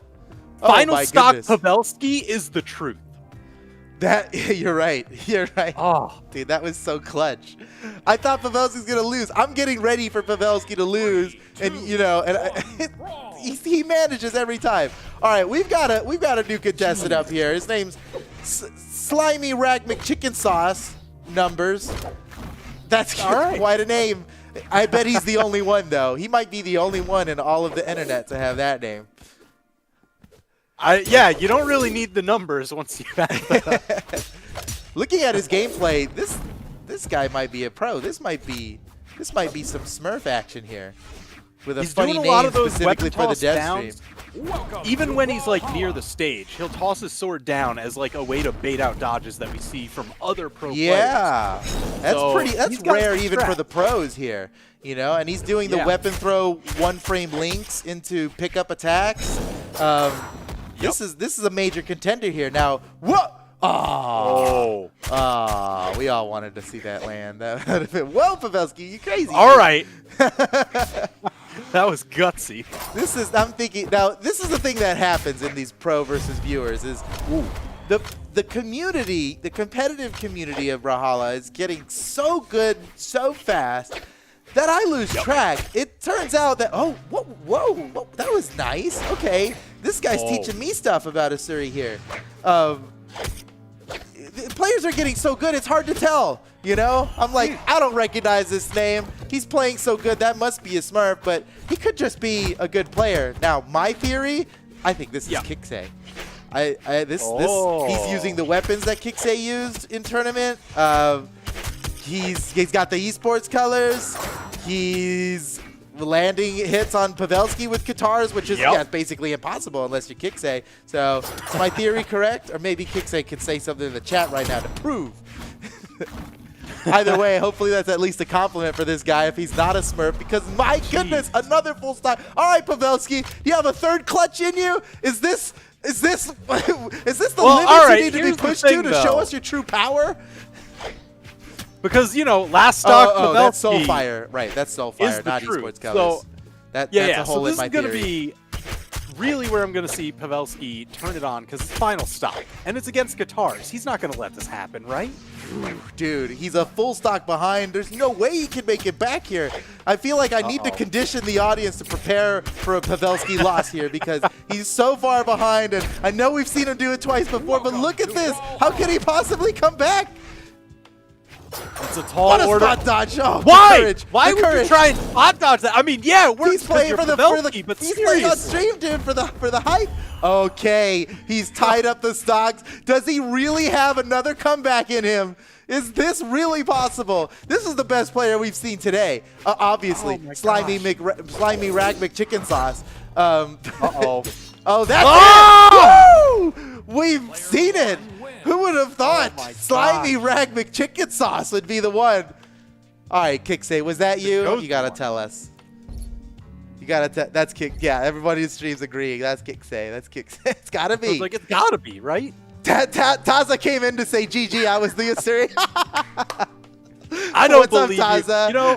Final stock goodness. Pavelski is the truth. You're right. You're right. Oh, dude, that was so clutch. I thought Pavelski's gonna lose. I'm getting ready for Pavelski to lose, and he manages every time. All right, we've got a new contestant up here. His name's Slimy Rag McChicken Sauce Numbers. That's quite a name. I bet he's the only one, though. He might be the only one in all of the internet to have that name. Yeah, you don't really need the numbers once you have them. Looking at his gameplay, this guy might be a pro. This might be some Smurf action here. With a funny doing a lot name of those specifically for the weapon dev toss stream. Even when he's like near the stage, he'll toss his sword down as like a way to bait out dodges that we see from other pro players. Yeah, that's rare even for the strat. pros here, And he's doing the weapon throw one-frame links into pickup attacks. This is a major contender here. Now, what? Oh, we all wanted to see that land. That would have been, well, Pavelski, you crazy. All right. That was gutsy. I'm thinking, now, this is the thing that happens in these pro versus viewers is the community, the competitive community of Brawlhalla is getting so good so fast that I lose track. It turns out that, whoa, that was nice. Okay, this guy's teaching me stuff about Asuri here. The players are getting so good, it's hard to tell, I'm like, I don't recognize this name. He's playing so good, that must be a Smurf, but he could just be a good player. Now, my theory, I think this is Kixay. He's using the weapons that Kixay used in tournament. He's got the Esports colors. He's landing hits on Pavelski with Katars, which is basically impossible unless you're Kixay. So is my theory correct? Or maybe Kixay can say something in the chat right now to prove. Either way, hopefully that's at least a compliment for this guy if he's not a Smurf, because my goodness, another full stock. All right, Pavelski, do you have a third clutch in you? Is this the limit you need to be pushed to show us your true power? Because, last stock Pavelski that's Soulfire. Right, that's Soulfire, not truth. Esports colors. So, that's a hole in my theory. So this is going to be really where I'm going to see Pavelski turn it on, because it's final stock. And it's against Katars. He's not going to let this happen, right? Dude, he's a full stock behind. There's no way he can make it back here. I feel like I need to condition the audience to prepare for a Pavelski loss here because he's so far behind, and I know we've seen him do it twice before, but look at this. How can he possibly come back? It's a tall What a order. spot dodge. Oh, Why? the courage. Why The would courage. you try and spot dodge that? I mean, yeah, it works. He's playing for the but he's playing on seriously. stream, dude, for the hype. Okay, he's tied up the stocks. Does he really have another comeback in him? Is this really possible? This is the best player we've seen today. Obviously, Oh my Slimy gosh. Slimy Rag McChicken Sauce. Uh-oh. Oh, that's Oh! it! Woo! We've seen it. Who would have thought Oh my Slimy gosh. Rag McChicken Sauce would be the one? All right, Kicksay, was that you? goes You gotta one. tell us. You gotta that's Kick. Yeah, everybody in streams agreeing. That's Kicksay. That's Kicksay. It's gotta I was be. like, it's gotta be, right? Taza came in to say GG. I was the Assyrian. I don't What's up, believe you. Taza? You know,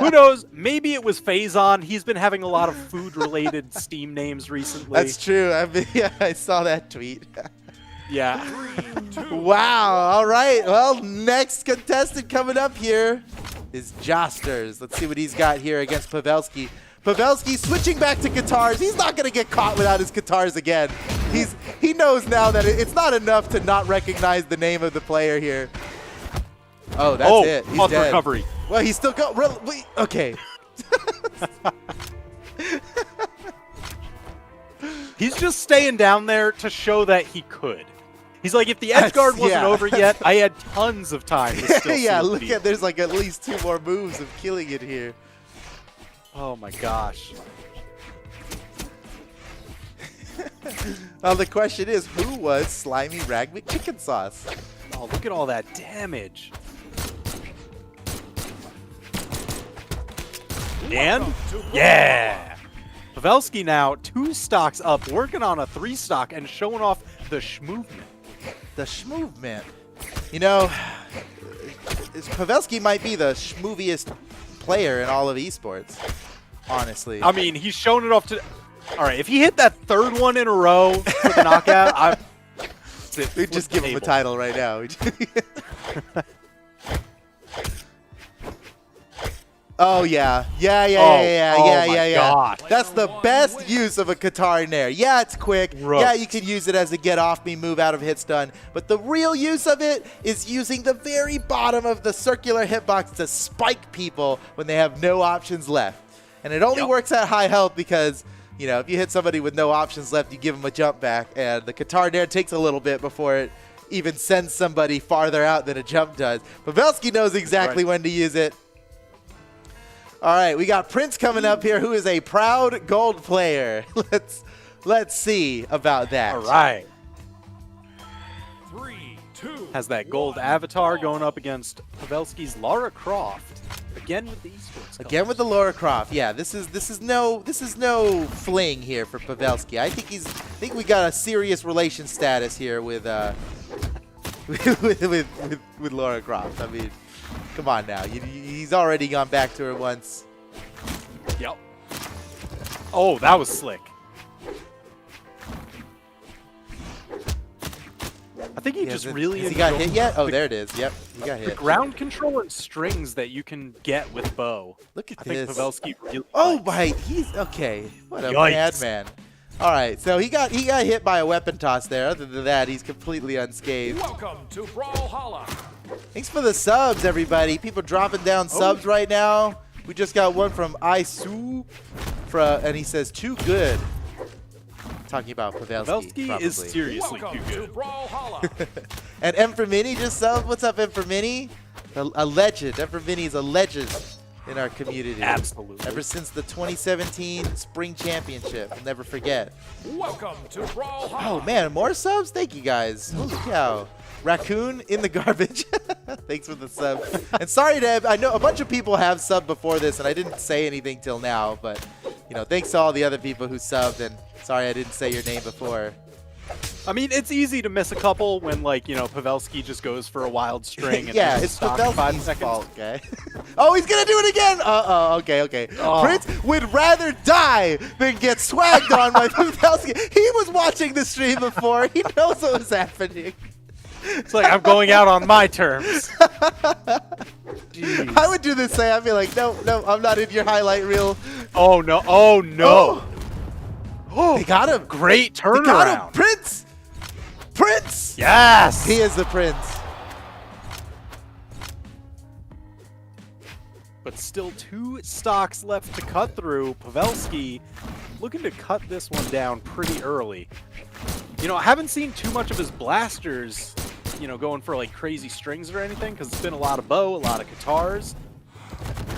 who knows? Maybe it was Phazon. He's been having a lot of food-related Steam names recently. That's true. I mean, yeah, I saw that tweet. Yeah. 3, 2, Wow. All right. Well, next contestant coming up here is Josters. Let's see what he's got here against Pavelski. Pavelski switching back to guitars. He's not going to get caught without his guitars again. He knows now that it's not enough to not recognize the name of the player here. Oh, that's it. He's pause dead. recovery. Well, he's still going. Wait, okay. He's just staying down there to show that he could. He's like, if the edge guard wasn't yeah. over yet, I had tons of time to still Yeah, see the look beat. at there's like at least 2 more moves of killing it here. Oh my gosh. Well, the question is, who was Slimy Rag McChicken Sauce? Oh, look at all that damage. And yeah, Pavelski now 2 stocks up, working on a 3 stock and showing off the movement. The schmovement. You know, Pavelski might be the schmooviest player in all of esports, honestly. I mean, he's shown it off to. All right, if he hit that 3rd one in a row for the knockout, We'd just give him a title right now. Oh yeah, yeah. God. That's the best use of a Qatar Nair. Yeah, it's quick. Gross. Yeah, you can use it as a get off me move out of hit stun. But the real use of it is using the very bottom of the circular hitbox to spike people when they have no options left. And it only works at high health because, you know, if you hit somebody with no options left, you give them a jump back. And the Qatar Nair takes a little bit before it even sends somebody farther out than a jump does. Pavelski knows exactly when to use it. All right, we got Prince coming up here, who is a proud gold player. Let's see about that. All right. 3, 2, Has that gold avatar going up against Pavelski's Lara Croft. Again with the esports. Again with the Lara Croft. Yeah, this is no fling here for Pavelski. I think we got a serious relation status here with with Lara Croft. I mean, come on now. He's already gone back to her once. Yep. Oh, that was slick. I think he just really Has he got enjoyed hit yet? Oh, there it is. Yep, he got the hit. ground control and strings that you can get with bow. Look at I think this. Pavelski really Oh likes. my, he's okay. What a Yikes. madman. All right, so he got hit by a weapon toss there. Other than that, he's completely unscathed. welcome to Brawlhalla. Thanks for the subs, everybody. People dropping down subs right now. We just got one from Isu, and he says, too good. Talking about Pavelski, Pavelski probably. is seriously Welcome too to good. Brawlhalla. And M for Mini just subbed. What's up, M for Mini? A legend. M for Mini is a legend in our community. Absolutely. Ever since the 2017 Spring Championship. We'll never forget. Welcome to Brawlhalla. Oh, man, more subs? Thank you, guys. Holy cow. Raccoon in the garbage. Thanks for the sub. And sorry, Deb. I know a bunch of people have subbed before this, and I didn't say anything till now. But, you know, thanks to all the other people who subbed. And sorry I didn't say your name before. I mean, it's easy to miss a couple when, like, you know, Pavelski just goes for a wild string. And Yeah, loses it's stock in 5 Pavelski's seconds. fault, okay? Oh, he's going to do it again. Uh-oh, okay. Oh. Prince would rather die than get swagged on by Pavelski. He was watching the stream before. He knows what was happening. It's like I'm going out on my terms. Jeez. I would do the same. I'd be like, no, I'm not in your highlight reel. Oh no! Oh no! Oh, they got him. Great They got him. turnaround. Prince. Prince. Yes. He is the prince. But still 2 stocks left to cut through. Pavelski looking to cut this one down pretty early. You know, I haven't seen too much of his blasters, you know, going for like crazy strings or anything, because it's been a lot of bow, a lot of guitars.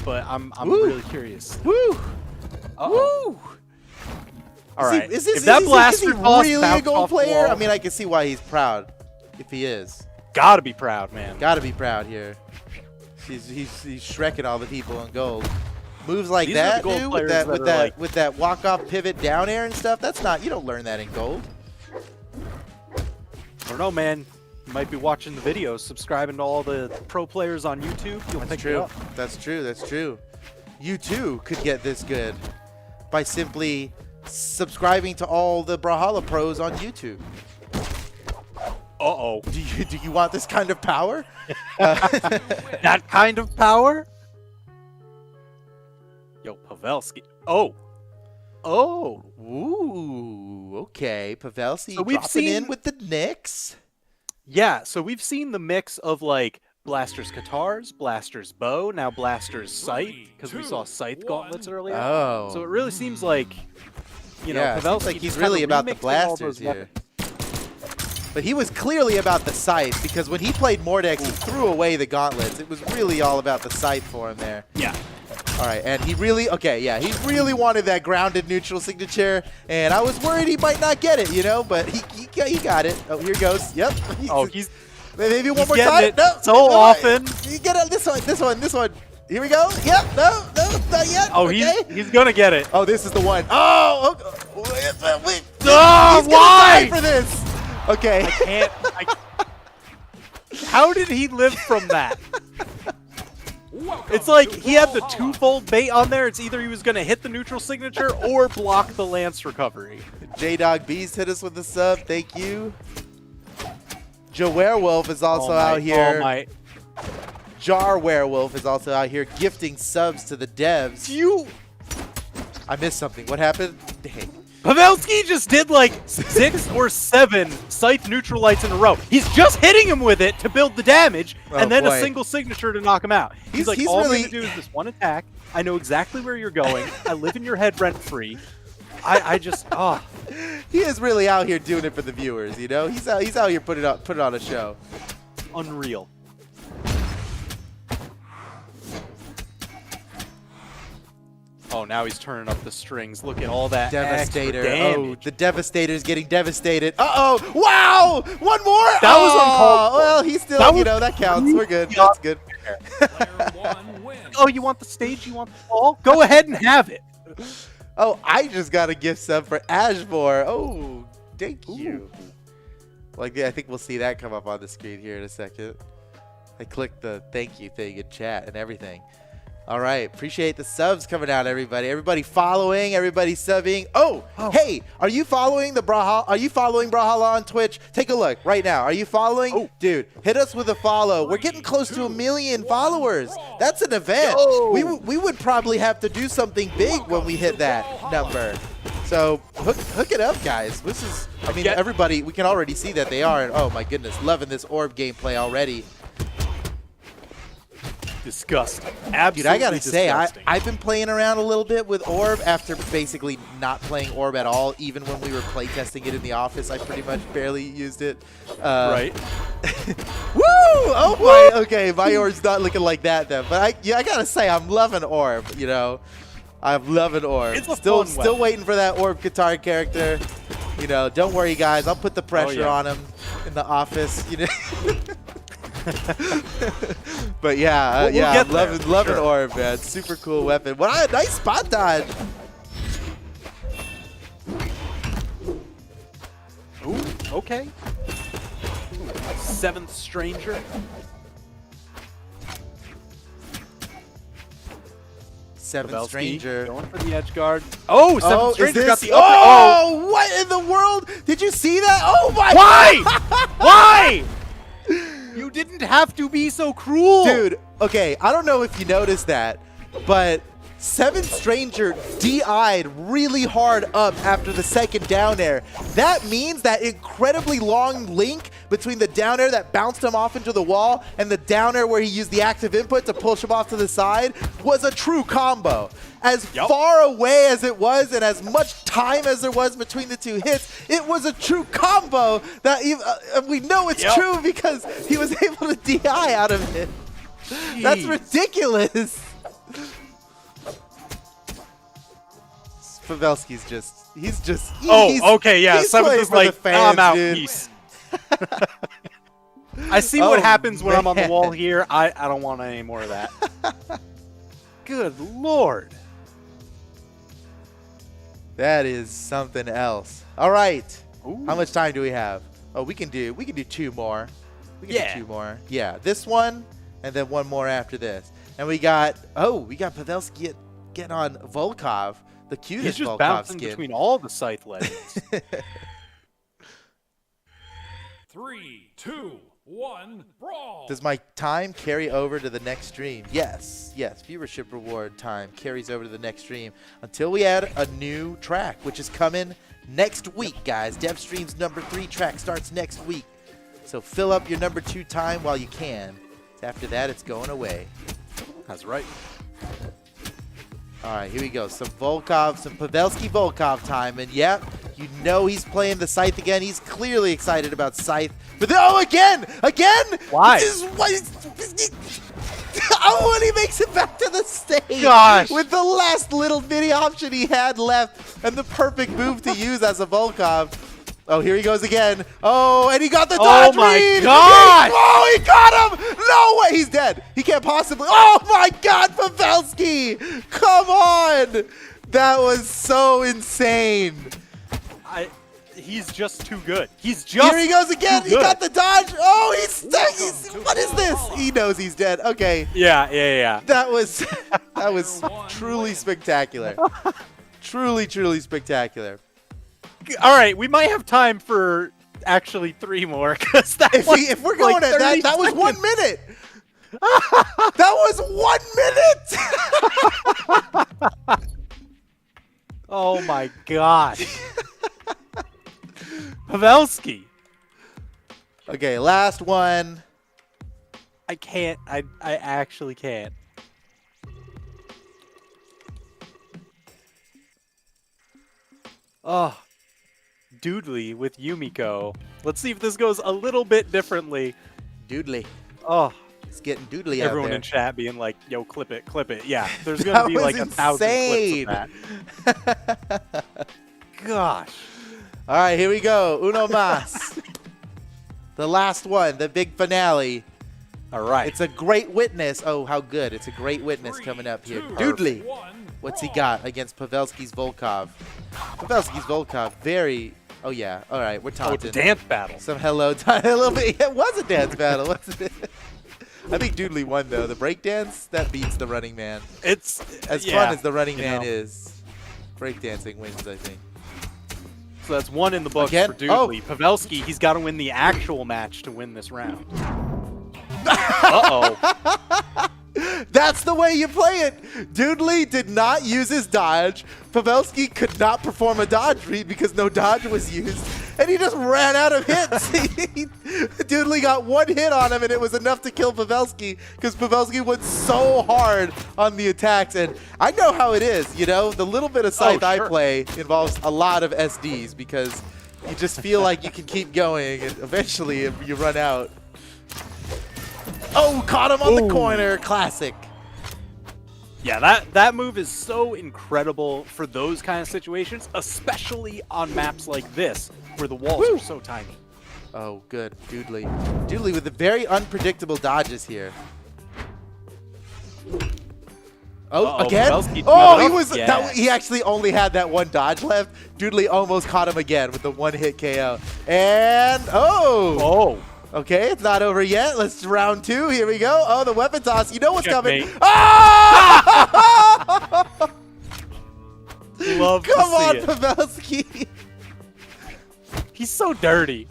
But I'm really curious. Woo. Woo! All right. Is if that blaster he toss really a bounced gold off the player? wall, I mean, I can see why he's proud. If he is, gotta be proud, man. gotta be proud here. He's shrekking all the people in gold. Moves like These are that, the gold dude, players with that walk-off pivot down air and stuff. That's not, you don't learn that in gold. I don't know, man. You might be watching the videos, subscribing to all the pro players on YouTube. You'll pick it up. That's true. That's true. You too could get this good by simply subscribing to all the Brawlhalla pros on YouTube. Uh-oh. Do you want this kind of power? That kind of power? Yo, Pavelski. Oh. Oh. Ooh. Okay. Pavelski So we've dropping in seen- with the Knicks. Yeah, so we've seen the mix of like Blaster's guitars, Blaster's bow, now Blaster's scythe, because we saw scythe gauntlets earlier. Oh. So it really seems like, you know, yeah, it Pavelski seems like he's just kinda really about the remixing all blasters those here. weapons. But he was clearly about the scythe, because when he played Mordex, he threw away the gauntlets. It was really all about the scythe for him there. Yeah. All right, and he really, he really wanted that grounded neutral signature, and I was worried he might not get it, you know, but he got it. Oh, here goes. Yep. Oh, he's maybe one more getting time. it No, so no, often. You get it. This one. Here we go. Yep. No, not yet. Oh, okay. he's gonna get it. Oh, this is the one. Oh, wait. Oh, He's gonna why? die for this. Okay. How did he live from that? Welcome It's like to he had the Brawlhalla. twofold bait on there. It's either he was going to hit the neutral signature or block the lance recovery. J-Dog Beast hit us with the sub. Thank you. Joe Werewolf is also out here. Oh my. Jar Werewolf is also out here gifting subs to the devs. I missed something. What happened? Dang. Pavelski just did like 6 or 7 scythe neutral lights in a row. He's just hitting him with it to build the damage, Oh, and then boy. a single signature to knock him out. He's like, he's all I'm really- going to do is this one attack. I know exactly where you're going. I live in your head rent-free. I just, He is really out here doing it for the viewers, you know? He's out here putting on a show. unreal. Oh, now he's turning up the strings. Look at all that Devastator. extra Oh, damage. the Devastator's getting devastated. Uh-oh. Wow! One more? That was uncalled for. Well, he's still, That was that counts. We're good. Yeah. That's good. Player one wins. Oh, you want the stage? You want the ball? Go ahead and have it. Oh, I just got a gift sub for Ashmore. Oh, thank you. Like, yeah, I think we'll see that come up on the screen here in a second. I clicked the thank you thing in chat and everything. All right, appreciate the subs coming out, everybody. Everybody following, everybody subbing. Oh, hey, are you following the Brawlhalla? Are you following Brawlhalla on Twitch? Take a look right now. Are you following? Oh. Dude, hit us with a follow. We're getting close to 1 million followers. That's an event. Yo. We would probably have to do something big when we hit that number. So hook it up, guys. This is, I mean, everybody, we can already see that they are. And oh my goodness, loving this orb gameplay already. Disgusting. Absolutely Dude, I gotta say, disgusting. I've been playing around a little bit with Orb after basically not playing Orb at all. Even when we were playtesting it in the office, I pretty much barely used it. Right. Woo! Oh my, okay, my Orb's not looking like that then. But I gotta say, I'm loving Orb, you know. I'm loving Orb. It's a still fun weapon. waiting for that Orb guitar character. You know, don't worry guys, I'll put the pressure on him in the office, you know. But yeah, We'll yeah, get I'm there, loving sure. Orb, man. Super cool weapon. What a nice spot dodge. Ooh, okay. 7th Stranger. Seventh Pavelski Stranger. going for the edge guard. Oh, 7th is Stranger this? got the upper. Oh, what in the world? Did you see that? Oh my Why? Why? didn't have to be so cruel. Dude, okay, I don't know if you noticed that, but Seven Stranger DI'd really hard up after the second down air. That means that incredibly long link between the down air that bounced him off into the wall and the down air where he used the active input to push him off to the side was a true combo. As far away as it was and as much time as there was between the two hits, it was a true combo that we know it's true because he was able to DI out of it. Jeez. That's ridiculous. Pavelski's he's okay, yeah. He's Seventh playing is for like, the fans, I'm out, dude. peace. I see what happens when I'm on the man. wall here. I don't want any more of that. Good Lord. That is something else. All right. Ooh. How much time do we have? Oh, we can do 2 more. We can do 2 more. Yeah, this one and then one more after this. And we got Pavelski getting on Volkov, the cutest He's just Volkov bouncing skin. between all the Scythe legends. 3, 2, 1, brawl. Does my time carry over to the next stream? Yes. Viewership reward time carries over to the next stream until we add a new track, which is coming next week, guys. Dev Stream's number 3 track starts next week. So fill up your number 2 time while you can. After that, it's going away. That's right. All right, here we go. Some Pavelski Volkov time. And yep, you know he's playing the Scythe again. He's clearly excited about Scythe. But again! Why? When he makes it back to the stage. Gosh. With the last little mini option he had left and the perfect move to use as a Volkov. Oh, here he goes again. Oh, and he got the dodge my read. gosh. Oh, he got him. No way. He's dead. He can't possibly. Oh, my God, Pavelski. Come on. That was so insane. He's just too good. He's just Here he goes again. too He good. got the dodge. Oh, what is this? He knows he's dead. Okay. Yeah. That was truly spectacular. Truly spectacular. All right, we might have time for actually 3 more because If we're going at that, that was 1 minute. That was 1 minute. Oh my God. Pavelski. Okay, last one. I can't. I actually can't. Oh. Doodly with Yumiko. Let's see if this goes a little bit differently. Doodly. Oh, It's getting doodly everyone out there. in chat being like, yo, clip it. Yeah, there's going to be like 1,000 clips of that. Gosh. All right, here we go. Uno mas. The last one, the big finale. All right. It's a great witness. Oh, how good. It's a great witness coming up here. Doodly. What's he got against Pavelski's Volkov? Pavelski's Volkov, very... Oh, yeah. All right, we're Oh, it's taunting. a dance battle. Some hello time. A little bit. It was a dance battle, wasn't it? I think Doodly won, though. The breakdance, that beats the Running Man. It's As yeah, fun as the Running Man know. is, breakdancing wins, I think. So that's 1 in the books Again? for Doodly. Pavelski, he's got to win the actual match to win this round. Uh-oh. That's the way you play it. Doodly did not use his dodge. Pavelski could not perform a dodge read because no dodge was used. And he just ran out of hits. Doodly got 1 hit on him, and it was enough to kill Pavelski because Pavelski went so hard on the attacks. And I know how it is, you know? The little bit of Scythe I play involves a lot of SDs because you just feel like you can keep going, and eventually you run out. Oh, caught him on the corner. Classic. Yeah, that move is so incredible for those kind of situations, especially on maps like this, where the walls are so tiny. Oh, good. Doodly. Doodly with the very unpredictable dodges here. Oh, Uh-oh, again? Pavelski Oh, he another- was. yes. He actually only had that 1 dodge left. Doodly almost caught him again with the 1-hit KO. And, Oh. Okay, it's not over yet. Let's round 2. Here we go. Oh, the weapon toss. You know what's coming. Checkmate. Oh! Love Come to see on, it. Pavelski. He's so dirty.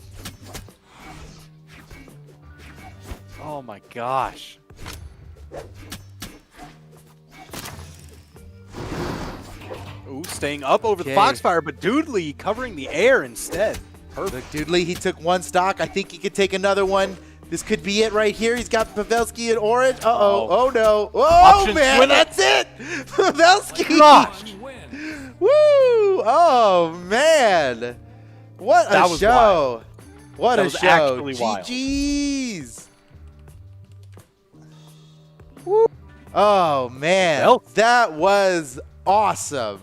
Oh my gosh. Ooh, staying up over the Foxfire, but Doodley covering the air instead. Perfect. Look, Doodley, he took one stock. I think he could take another one. This could be it right here. He's got Pavelski in orange. Uh-oh. Oh, no. Oh, Options man. winner. That's it. Pavelski. Gosh. Win. Woo. Oh, man. What That a was show. What That a was show. actually wild. GG's. Woo. Oh, man. Well. That was awesome.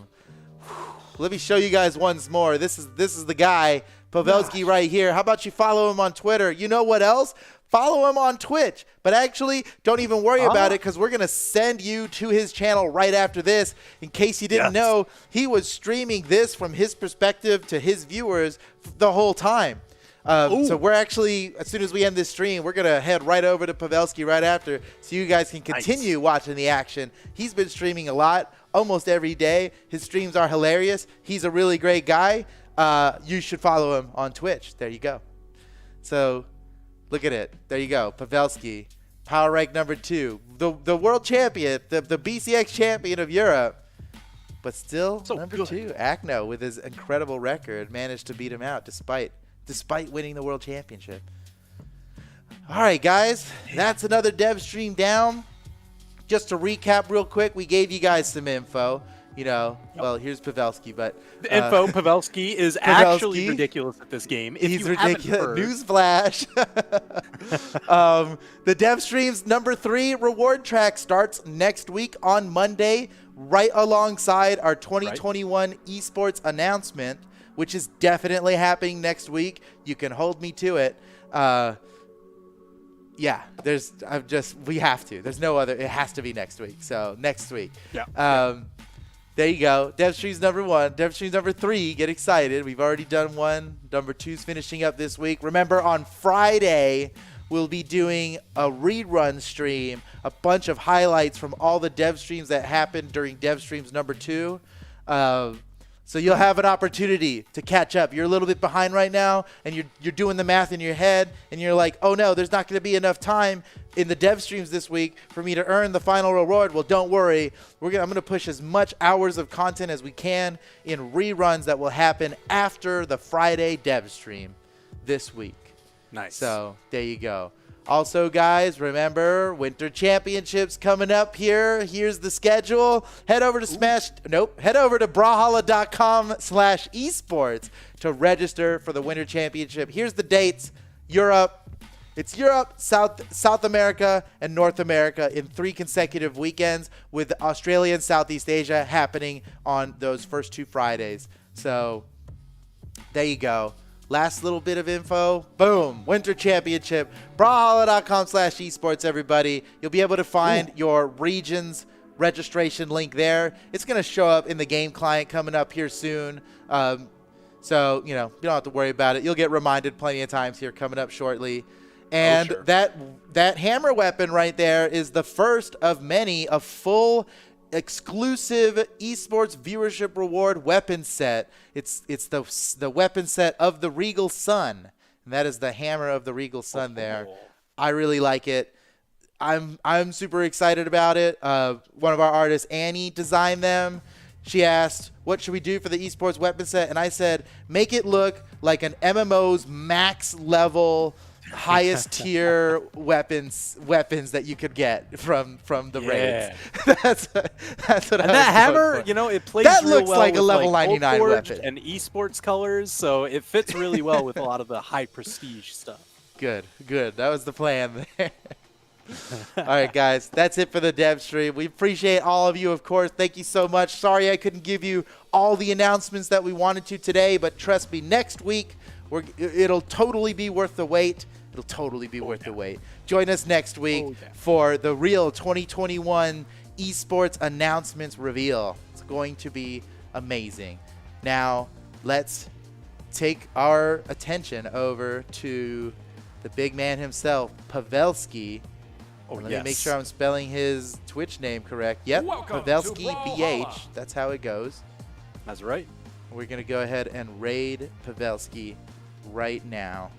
Let me show you guys once more. This is the guy, Pavelski, right here. How about you follow him on Twitter? You know what else? Follow him on Twitch. But actually, don't even worry about it, because we're going to send you to his channel right after this. In case you didn't know, he was streaming this from his perspective to his viewers the whole time. So we're actually, as soon as we end this stream, we're going to head right over to Pavelski right after, so you guys can continue watching the action. He's been streaming a lot, almost every day. His streams are hilarious. He's a really great guy. You should follow him on Twitch. There you go. So look at it. There you go. Pavelski, power rank number 2, the world champion, the BCX champion of Europe. But still, number 2, Akno, with his incredible record, managed to beat him out despite winning the world championship. All right, guys, that's another dev stream down. Just to recap real quick, we gave you guys some info. You know, well, here's Pavelski, but the info, Pavelski is actually ridiculous at this game. If he's you ridiculous. Newsflash. The dev streams number 3 reward track starts next week on Monday, right alongside our 2021 esports announcement, which is definitely happening next week. You can hold me to it. Yeah, we have to. There's no other. It has to be next week. So next week. Yeah. There you go. Dev streams number 1. Dev streams number 3. Get excited. We've already done 1. Number 2's finishing up this week. Remember, on Friday, we'll be doing a rerun stream, a bunch of highlights from all the dev streams that happened during dev streams number 2. So you'll have an opportunity to catch up. You're a little bit behind right now, and you're doing the math in your head, and you're like, oh no, there's not going to be enough time in the dev streams this week for me to earn the final reward. Well, don't worry. I'm going to push as much hours of content as we can in reruns that will happen after the Friday dev stream this week. Nice. So there you go. Also, guys, remember, Winter Championships coming up here. Here's the schedule. Head over to brawlhalla.com/esports to register for the Winter Championship. Here's the dates. Europe. It's Europe, South America, and North America in 3 consecutive weekends, with Australia and Southeast Asia happening on those first 2 Fridays. So there you go. Last little bit of info. Boom. Winter Championship. Brawlhalla.com/esports, everybody. You'll be able to find your region's registration link there. It's going to show up in the game client coming up here soon. So, you know, you don't have to worry about it. You'll get reminded plenty of times here coming up shortly. And that hammer weapon right there is the first of many, a full exclusive esports viewership reward weapon set. It's the weapon set of the Regal Sun, and that is the hammer of the Regal Sun there. I really like it. I'm super excited about it. One of our artists, Annie, designed them. She asked, what should we do for the esports weapon set? And I said, make it look like an MMO's max level, highest tier weapons that you could get from the raids. that's what and I that was hammer, you know, it plays that real looks well like a with, level like, 99 Gold weapon and esports colors, so it fits really well with a lot of the high prestige stuff. Good. That was the plan there. All right, guys, that's it for the dev stream. We appreciate all of you, of course. Thank you so much. Sorry I couldn't give you all the announcements that we wanted to today, but trust me, next week it'll totally be worth the wait. It'll totally be worth the wait. Join us next week for the real 2021 esports announcements reveal. It's going to be amazing. Now, let's take our attention over to the big man himself, Pavelski. Let me make sure I'm spelling his Twitch name correct. Yep, Welcome Pavelski to Brawlhalla. BH. That's how it goes. That's right. We're going to go ahead and raid Pavelski right now.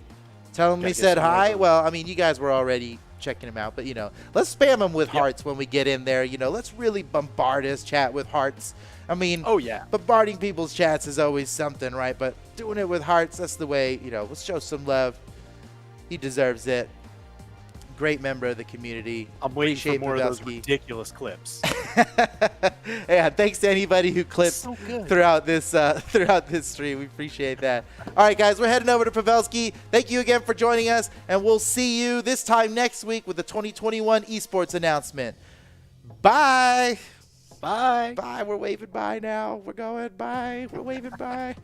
Tell him we Gotta get said some hi. info. Well, I mean, you guys were already checking him out. But, let's spam him with hearts when we get in there. Let's really bombard his chat with hearts. I mean, Oh, yeah. bombarding people's chats is always something, right? But doing it with hearts, that's the way, let's show some love. He deserves it. Great member of the community. I'm waiting for Appreciate more of those Pavelski. ridiculous clips. Yeah, thanks to anybody who clipped So good. throughout this stream. We appreciate that. All right, guys, we're heading over to Pavelski. Thank you again for joining us, and we'll see you this time next week with the 2021 Esports announcement. Bye. Bye. Bye. We're waving bye now. We're going bye. We're waving bye.